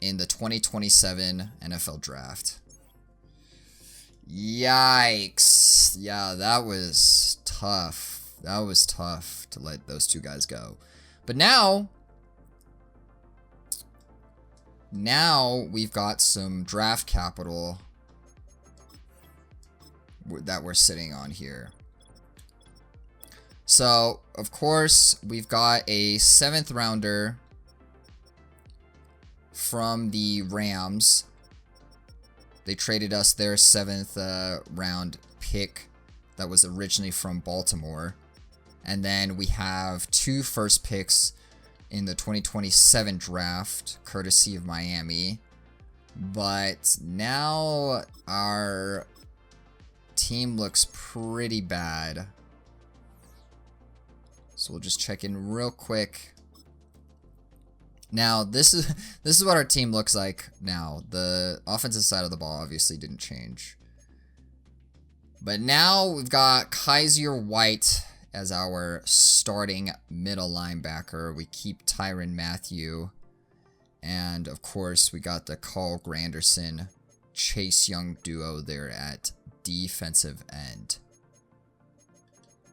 A: in the 2027 NFL draft. Yikes. Yeah, that was tough. That was tough to let those 2 guys go. But now we've got some draft capital that we're sitting on here. So, of course, we've got a 7th rounder from the Rams. They traded us their 7th round pick that was originally from Baltimore. And then we have 2 first picks in the 2027 draft, courtesy of Miami. But now our team looks pretty bad. So we'll just check in real quick. Now, this is what our team looks like now. The offensive side of the ball obviously didn't change. But now we've got Kaiser White as our starting middle linebacker. We keep Tyrann Mathieu. And, of course, we got the Carl Granderson, Chase Young duo there at defensive end.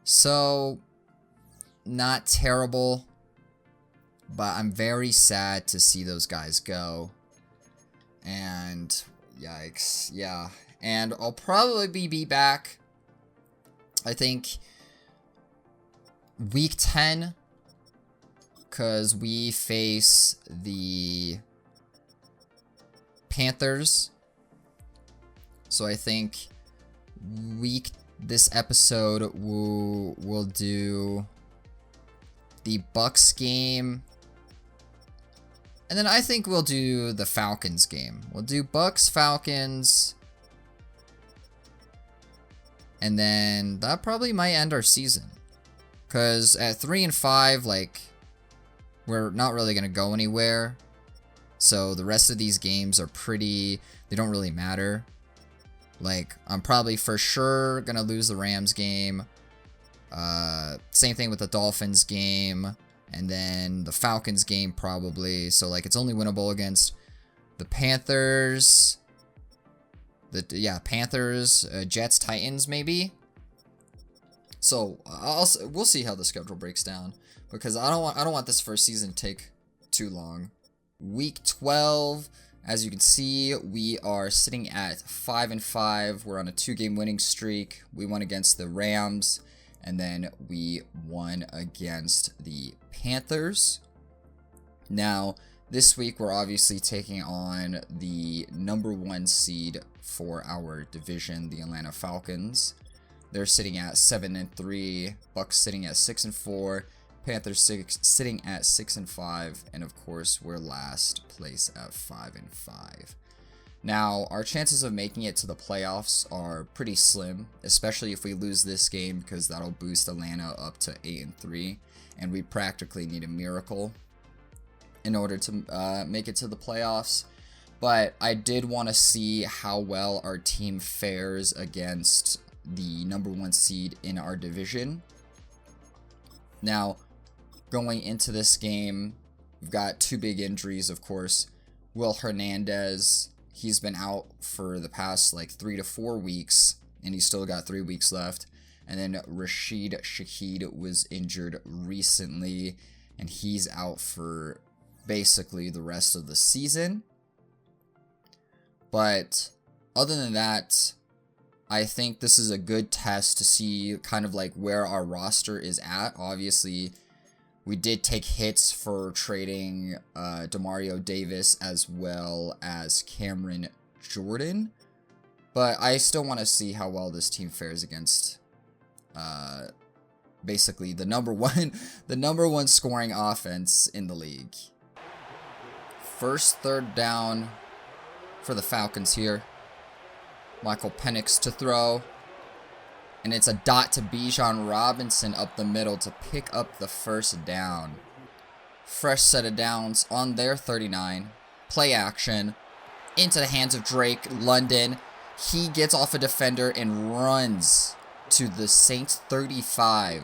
A: So, not terrible, but I'm very sad to see those guys go. And, yikes, yeah. And I'll probably be back, I think, week 10, because we face the Panthers. So I think this episode will do the Bucks game. And then I think we'll do the Falcons game. We'll do Bucks, Falcons. And then that probably might end our season. Because at 3-5, like, we're not really going to go anywhere. So the rest of these games are pretty, they don't really matter. Like, I'm probably for sure going to lose the Rams game. Same thing with the Dolphins game. And then the Falcons game probably. So, like, it's only winnable against the Panthers. Panthers, Jets, Titans, maybe. So we'll see how the schedule breaks down, because I don't want this first season to take too long. Week 12, as you can see, we are sitting at 5-5. We're on a 2-game winning streak. We won against the Rams, and then we won against the Panthers. Now, this week we're obviously taking on the number 1 seed for our division, the Atlanta Falcons. They're sitting at 7-3, Bucks sitting at 6-4, Panthers sitting at 6-5, and of course we're last place at 5-5. Now, our chances of making it to the playoffs are pretty slim, especially if we lose this game, because that'll boost Atlanta up to 8-3, and we practically need a miracle in order to make it to the playoffs. But I did want to see how well our team fares against the number 1 seed in our division. Now, going into this game, we've got 2 big injuries, of course. Will Hernandez, he's been out for the past like 3 to 4 weeks, and he's still got 3 weeks left. And then Rashid Shaheed was injured recently, and he's out for basically the rest of the season. But other than that, I think this is a good test to see kind of like where our roster is at. Obviously, we did take hits for trading Demario Davis as well as Cameron Jordan, but I still want to see how well this team fares against basically the number one scoring offense in the league. First third down for the Falcons here. Michael Penix to throw. And it's a dot to Bijan Robinson up the middle to pick up the first down. Fresh set of downs on their 39. Play action. Into the hands of Drake London. He gets off a defender and runs to the Saints 35.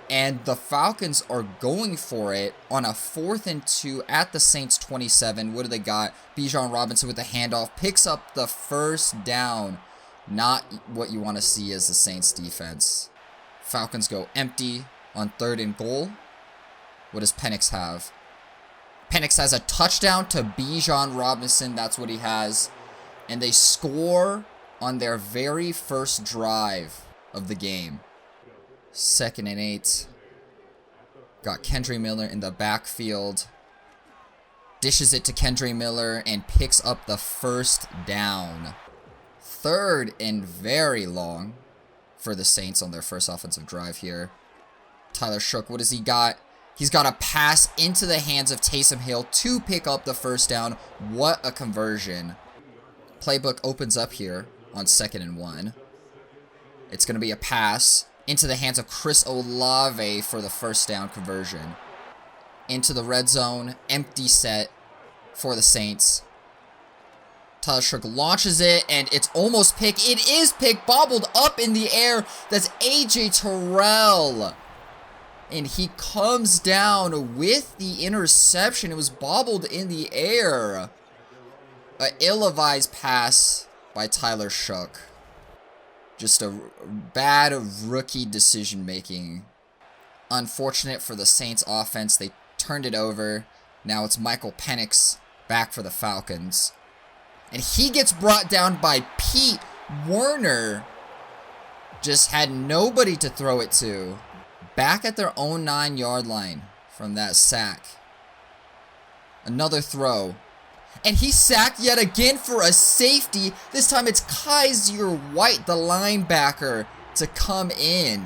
A: And the Falcons are going for it on a 4th and 2 at the Saints 27. What do they got? Bijan Robinson with the handoff. Picks up the first down. Not what you want to see as the Saints defense. Falcons go empty on 3rd and goal. What does Penix have? Penix has a touchdown to Bijan Robinson. That's what he has. And they score on their very first drive of the game. 2nd and 8. Got Kendre Miller in the backfield. Dishes it to Kendre Miller and picks up the first down. 3rd and very long for the Saints on their first offensive drive here. Tyler Shough, what does he got? He's got a pass into the hands of Taysom Hill to pick up the first down. What a conversion. Playbook opens up here on 2nd and 1. It's going to be a pass into the hands of Chris Olave for the first down conversion. Into the red zone. Empty set for the Saints. Tyler Shough launches it, and it's almost picked. It is picked, bobbled up in the air. That's A.J. Terrell. And he comes down with the interception. It was bobbled in the air. An ill-advised pass by Tyler Shough. Just a bad rookie decision-making. Unfortunate for the Saints offense. They turned it over. Now it's Michael Penix back for the Falcons. And he gets brought down by Pete Werner. Just had nobody to throw it to. Back at their own 9-yard line from that sack. Another throw. And he's sacked yet again for a safety. This time it's Kaiser White, the linebacker, to come in.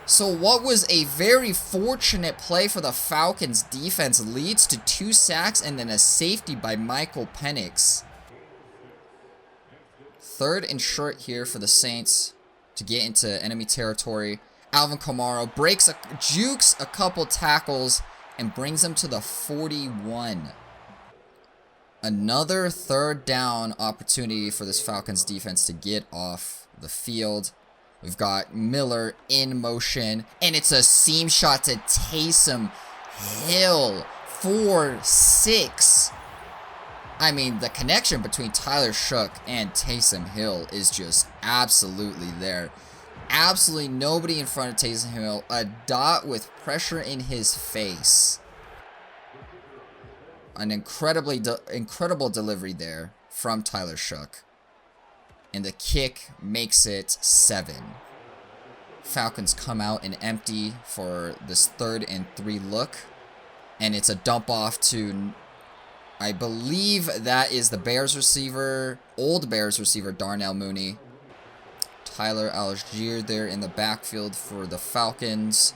A: So what was a very fortunate play for the Falcons defense leads to 2 sacks and then a safety by Michael Penix. 3rd and short here for the Saints to get into enemy territory. Alvin Kamara jukes a couple tackles and brings them to the 41. Another 3rd down opportunity for this Falcons defense to get off the field. We've got Miller in motion, and it's a seam shot to Taysom Hill for 6. I mean, the connection between Tyler Shough and Taysom Hill is just absolutely there. Absolutely nobody in front of Taysom Hill. A dot with pressure in his face. An incredible delivery there from Tyler Shough. And the kick makes it 7. Falcons come out and empty for this 3rd and 3 look. And it's a dump off to, I believe that is the Bears receiver, old Bears receiver, Darnell Mooney. Tyler Algier there in the backfield for the Falcons.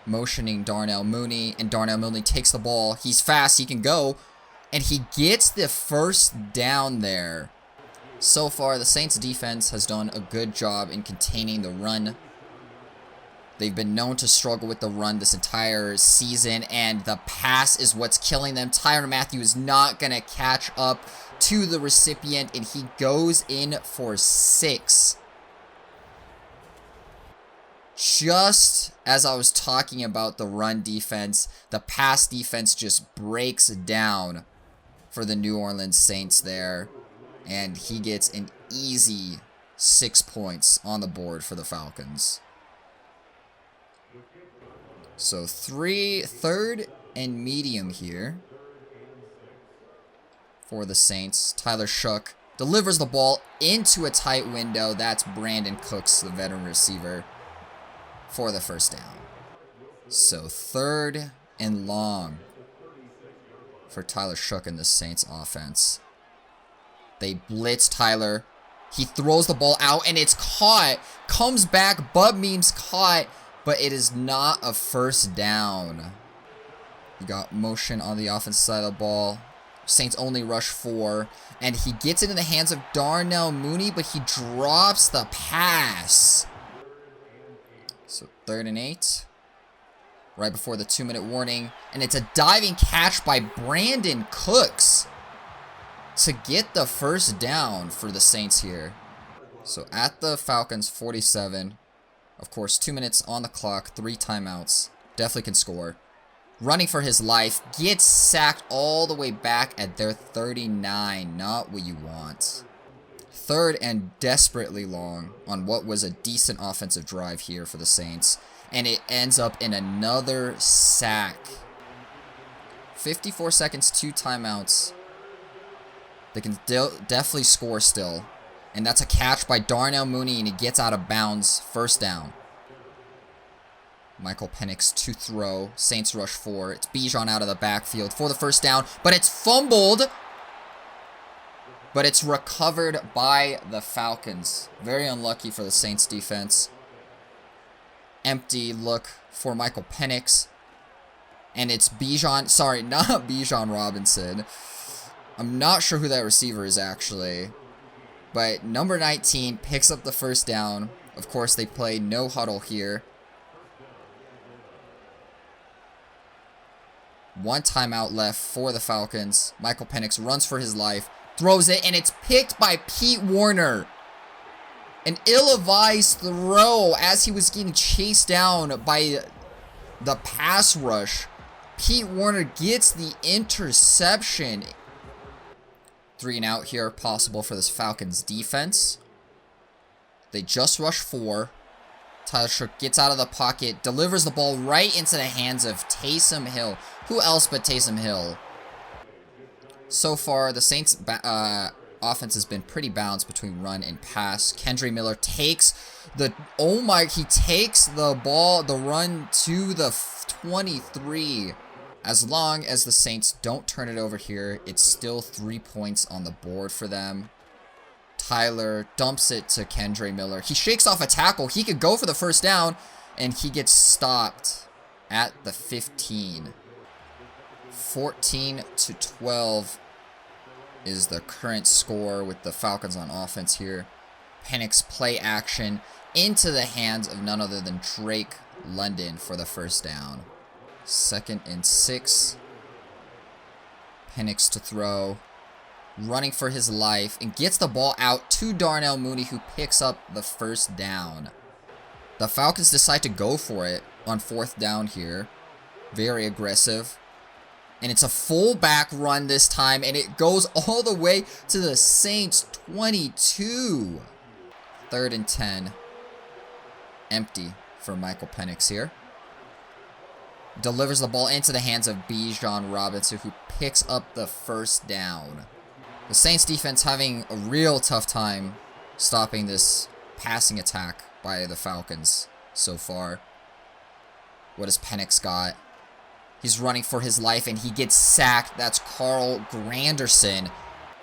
A: Motioning Darnell Mooney, and Darnell Mooney takes the ball. He's fast, he can go, and he gets the 1st down there. So far, the Saints defense has done a good job in containing the run. They've been known to struggle with the run this entire season, and the pass is what's killing them. Tyrann Mathieu is not going to catch up to the recipient, and he goes in for 6. Just as I was talking about the run defense, the pass defense just breaks down for the New Orleans Saints there. And he gets an easy 6 points on the board for the Falcons. So 3rd and medium here for the Saints. Tyler Shough delivers the ball into a tight window. That's Brandon Cooks, the veteran receiver, for the 1st down. So 3rd and long for Tyler Shough in the Saints offense. They blitz Tyler. He throws the ball out and it's caught. Comes back, Bub Memes caught, but it is not a 1st down. You got motion on the offensive side of the ball. Saints only rush 4. And he gets it in the hands of Darnell Mooney, but he drops the pass. So 3rd and 8. Right before the 2-minute warning. And it's a diving catch by Brandon Cooks to get the 1st down for the Saints here. So at the Falcons 47. Of course, 2 minutes on the clock, 3 timeouts. Definitely can score. Running for his life. Gets sacked all the way back at their 39. Not what you want. 3rd and desperately long on what was a decent offensive drive here for the Saints. And it ends up in another sack. 54 seconds, 2 timeouts. They can definitely score still. And that's a catch by Darnell Mooney, and he gets out of bounds. 1st down. Michael Penix to throw. Saints rush 4. It's Bijan out of the backfield for the 1st down, but it's fumbled. But it's recovered by the Falcons. Very unlucky for the Saints defense. Empty look for Michael Penix. And it's Bijan. Sorry, not Bijan Robinson. I'm not sure who that receiver is actually. But number 19 picks up the 1st down. Of course, they play no huddle here. 1 timeout left for the Falcons. Michael Penix runs for his life. Throws it, and it's picked by Pete Werner. An ill-advised throw as he was getting chased down by the pass rush. Pete Werner gets the interception. 3 and out here possible for this Falcons defense. They just rush 4. Tyler Shough gets out of the pocket, delivers the ball right into the hands of Taysom Hill. Who else but Taysom Hill? So far, the Saints offense has been pretty balanced between run and pass. Kendre Miller takes the, he takes the ball, the run to the 23. As long as the Saints don't turn it over here, it's still 3 points on the board for them. Tyler dumps it to Kendre Miller. He shakes off a tackle. He could go for the 1st down. And he gets stopped at the 15. 14-12 is the current score with the Falcons on offense here. Penix play action into the hands of none other than Drake London for the first down. 2nd and 6. Penix to throw. Running for his life and gets the ball out to Darnell Mooney, who picks up the first down. The Falcons decide to go for it on 4th down here. Very aggressive. And it's a fullback run this time, and it goes all the way to the Saints 22. 3rd and 10. Empty for Michael Penix here. Delivers the ball into the hands of Bijan Robinson, who picks up the first down. The Saints defense having a real tough time stopping this passing attack by the Falcons so far. What has Penix got? He's running for his life, and he gets sacked. That's Carl Granderson.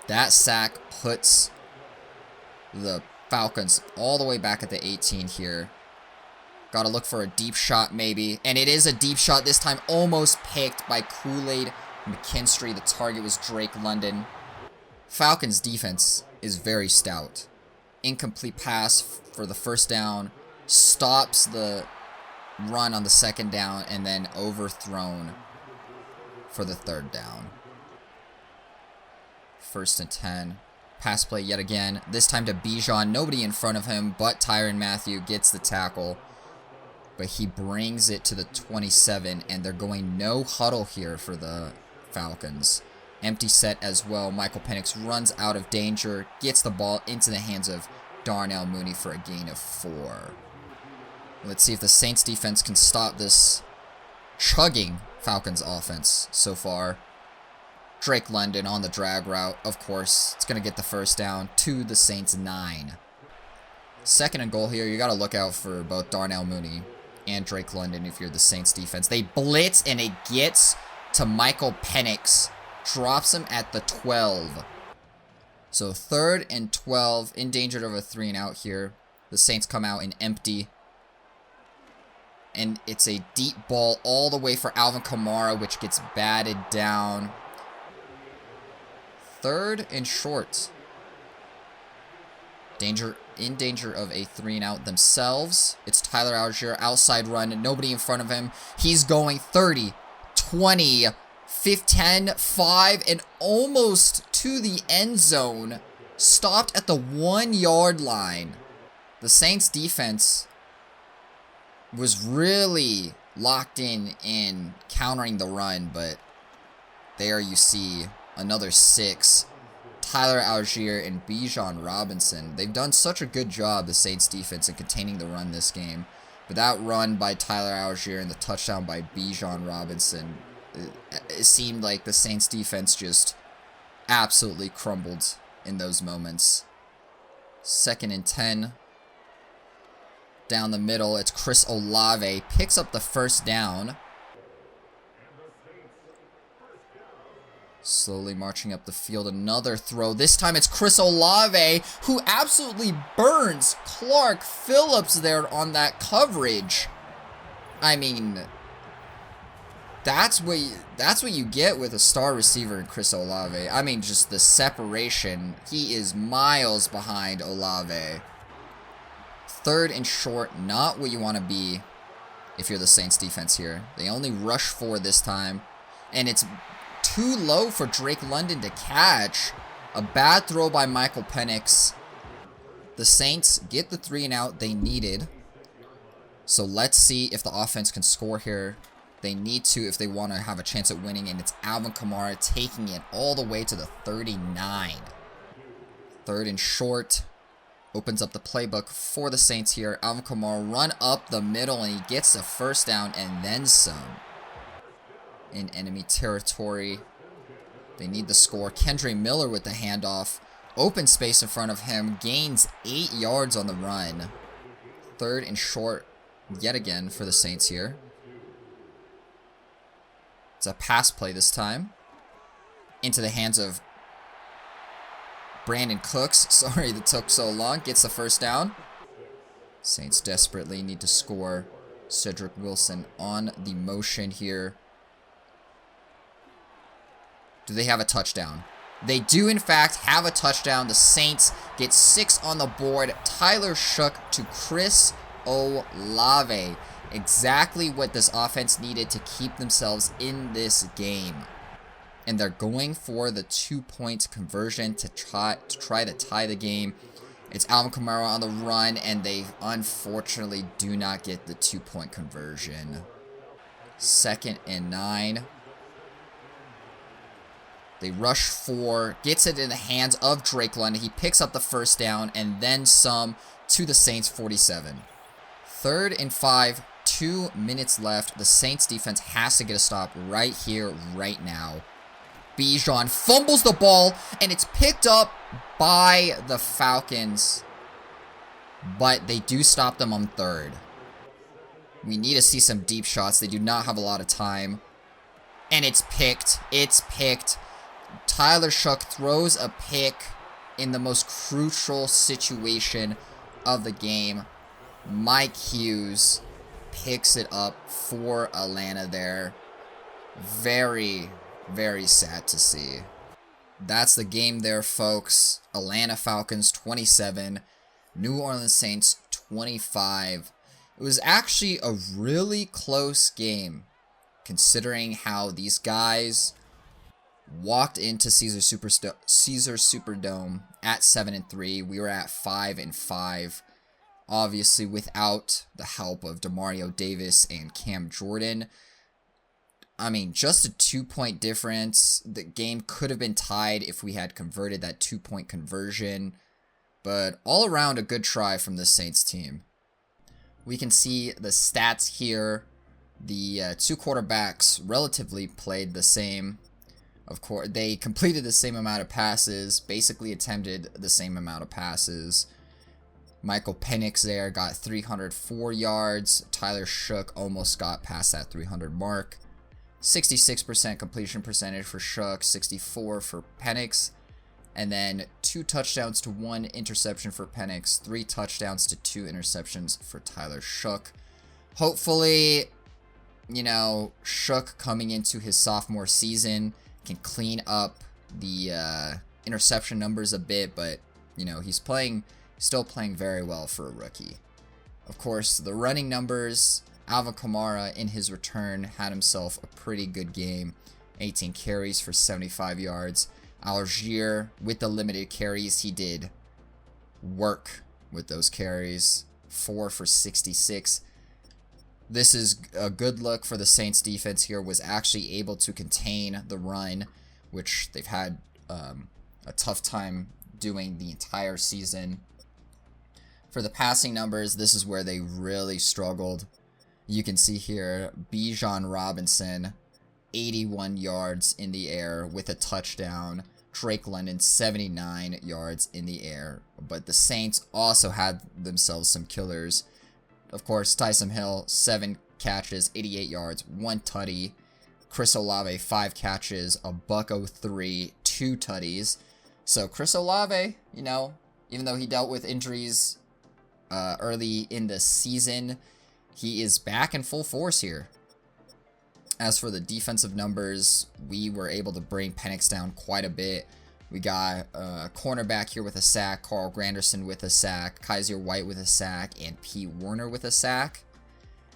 A: That sack puts the Falcons all the way back at the 18 here. Got to look for a deep shot maybe. And it is a deep shot this time. Almost picked by Kool-Aid McKinstry. The target was Drake London. Falcons defense is very stout. Incomplete pass for the first down. Stops the run on the 2nd down, and then overthrown for the 3rd down. 1st and 10. Pass play yet again. This time to Bijan. Nobody in front of him, but Tyrann Mathieu gets the tackle. But he brings it to the 27, and they're going no huddle here for the Falcons. Empty set as well. Michael Penix runs out of danger, gets the ball into the hands of Darnell Mooney for a gain of 4. Let's see if the Saints defense can stop this chugging Falcons offense so far. Drake London on the drag route, of course. It's going to get the first down to the Saints 9. 2nd and goal here. You got to look out for both Darnell Mooney and Drake London if you're the Saints defense. They blitz, and it gets to Michael Penix. Drops him at the 12. So 3rd and 12. In danger of a 3 and out here. The Saints come out and empty. And it's a deep ball all the way for Alvin Kamara, which gets batted down. 3rd and short. In danger of a 3 and out themselves. It's Tyler Shough, outside run, nobody in front of him. He's going 30, 20, 10, 5, and almost to the end zone. Stopped at the 1-yard line. The Saints defense was really locked in countering the run, but there you see another 6. Tyler Shough and Bijan Robinson. They've done such a good job, the Saints defense, in containing the run this game. But that run by Tyler Shough and the touchdown by Bijan Robinson, it seemed like the Saints defense just absolutely crumbled in those moments. 2nd and 10. Down the middle, it's Chris Olave. Picks up the first down. Slowly marching up the field, another throw. This time it's Chris Olave, who absolutely burns Clark Phillips there on that coverage. I mean, that's what you get with a star receiver in Chris Olave. I mean, just the separation. He is miles behind Olave. 3rd and short, not what you want to be if you're the Saints defense here. They only rush 4 this time, and it's too low for Drake London to catch. A bad throw by Michael Penix. The Saints get the 3 and out they needed. So let's see if the offense can score here. They need to if they want to have a chance at winning, and it's Alvin Kamara taking it all the way to the 39. 3rd and short. Opens up the playbook for the Saints here. Alvin Kamara run up the middle, and he gets the first down and then some. In enemy territory. They need the score. Kendre Miller with the handoff. Open space in front of him. Gains 8 yards on the run. 3rd and short yet again for the Saints here. It's a pass play this time. Into the hands of Brandon Cooks. Sorry that took so long. Gets the first down. Saints desperately need to score Cedric Wilson on the motion here. Do they have a touchdown? They do, in fact, have a touchdown. The Saints get 6 on the board. Tyler Shough to Chris Olave. Exactly what this offense needed to keep themselves in this game. And they're going for the 2-point conversion to try to tie the game. It's Alvin Kamara on the run, and they unfortunately do not get the 2-point conversion. 2nd and 9. They rush 4, gets it in the hands of Drake London. He picks up the first down and then some to the Saints 47. 3rd and 5, 2 minutes left. The Saints defense has to get a stop right here, right now. Bijan fumbles the ball, and it's picked up by the Falcons, but they do stop them on 3rd. We need to see some deep shots. They do not have a lot of time, and it's picked. It's picked. Tyler Shough throws a pick in the most crucial situation of the game. Mike Hughes picks it up for Atlanta there. Very, very sad to see. That's the game there, folks. Atlanta Falcons 27, New Orleans Saints 25. It was actually a really close game, considering how these guys walked into Caesar Superdome at 7-3. We were at 5-5. Obviously, without the help of Demario Davis and Cam Jordan. I mean, just a 2-point difference. The game could have been tied if we had converted that 2-point conversion. But all around, a good try from the Saints team. We can see the stats here. The two quarterbacks relatively played the same. Of course, they completed the same amount of passes, basically attempted the same amount of passes. Michael Penix there got 304 yards. Tyler Shough almost got past that 300 mark. 66% completion percentage for Shough, 64 for Penix. And then 2 touchdowns to 1 interception for Penix, 3 touchdowns to 2 interceptions for Tyler Shough. Hopefully, you know, Shough coming into his sophomore season can clean up the interception numbers a bit, but, you know, he's still playing very well for a rookie. Of course, the running numbers, Alvin Kamara in his return had himself a pretty good game. 18 carries for 75 yards. Algier, with the limited carries, he did work with those carries. 4 for 66. This is a good look for the Saints defense here, was actually able to contain the run, which they've had a tough time doing the entire season. For the passing numbers, this is where they really struggled. You can see here, Bijan Robinson, 81 yards in the air with a touchdown. Drake London, 79 yards in the air. But the Saints also had themselves some killers. Of course, Tyson Hill, 7 catches, 88 yards, 1 tutty. Chris Olave, 5 catches, a $103, 2 tutties. So Chris Olave, you know, even though he dealt with injuries early in the season, he is back in full force here. As for the defensive numbers, we were able to bring Penix down quite a bit. We got a cornerback here with a sack, Carl Granderson with a sack, Kaiser White with a sack, and Pete Werner with a sack.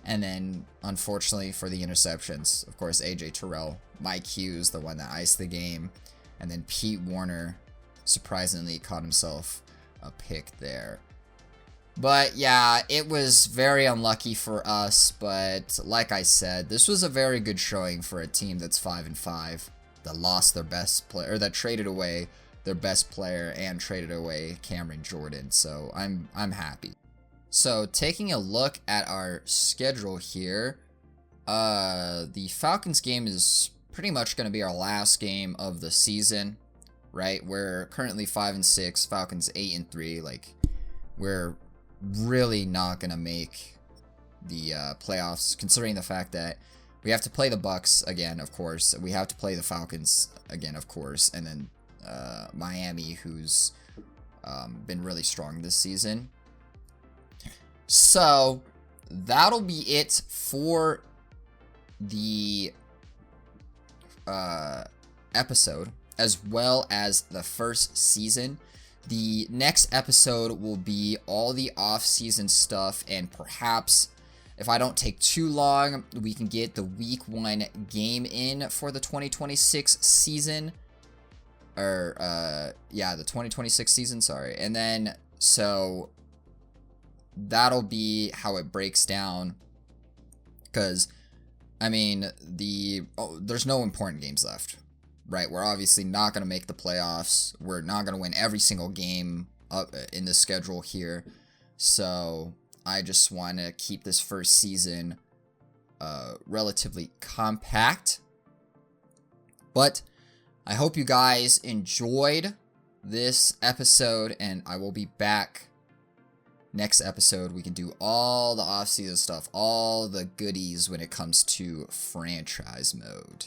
A: And then, unfortunately, for the interceptions, of course, AJ Terrell, Mike Hughes, the one that iced the game. And then Pete Werner, surprisingly, caught himself a pick there. But yeah, it was very unlucky for us, but like I said, this was a very good showing for a team that's 5-5, that lost their best player, or that traded away their best player and traded away Cameron Jordan. So I'm happy. So taking a look at our schedule here, the Falcons game is pretty much going to be our last game of the season, right? We're currently 5-6, Falcons 8-3. Like, we're really not gonna make the playoffs, considering the fact that we have to play the Bucks again, of course. We have to play the Falcons again, of course, and then Miami, who's been really strong this season. So that'll be it for the episode, as well as the first season. The next episode will be all the off-season stuff, and perhaps, if I don't take too long, we can get the week 1 game in for the 2026 season. Or, yeah, the 2026 season, sorry. And then, so, that'll be how it breaks down. Because, I mean, there's no important games left. Right, we're obviously not going to make the playoffs. We're not going to win every single game up in the schedule here. So I just want to keep this first season relatively compact. But I hope you guys enjoyed this episode, and I will be back next episode. We can do all the off-season stuff, all the goodies when it comes to franchise mode.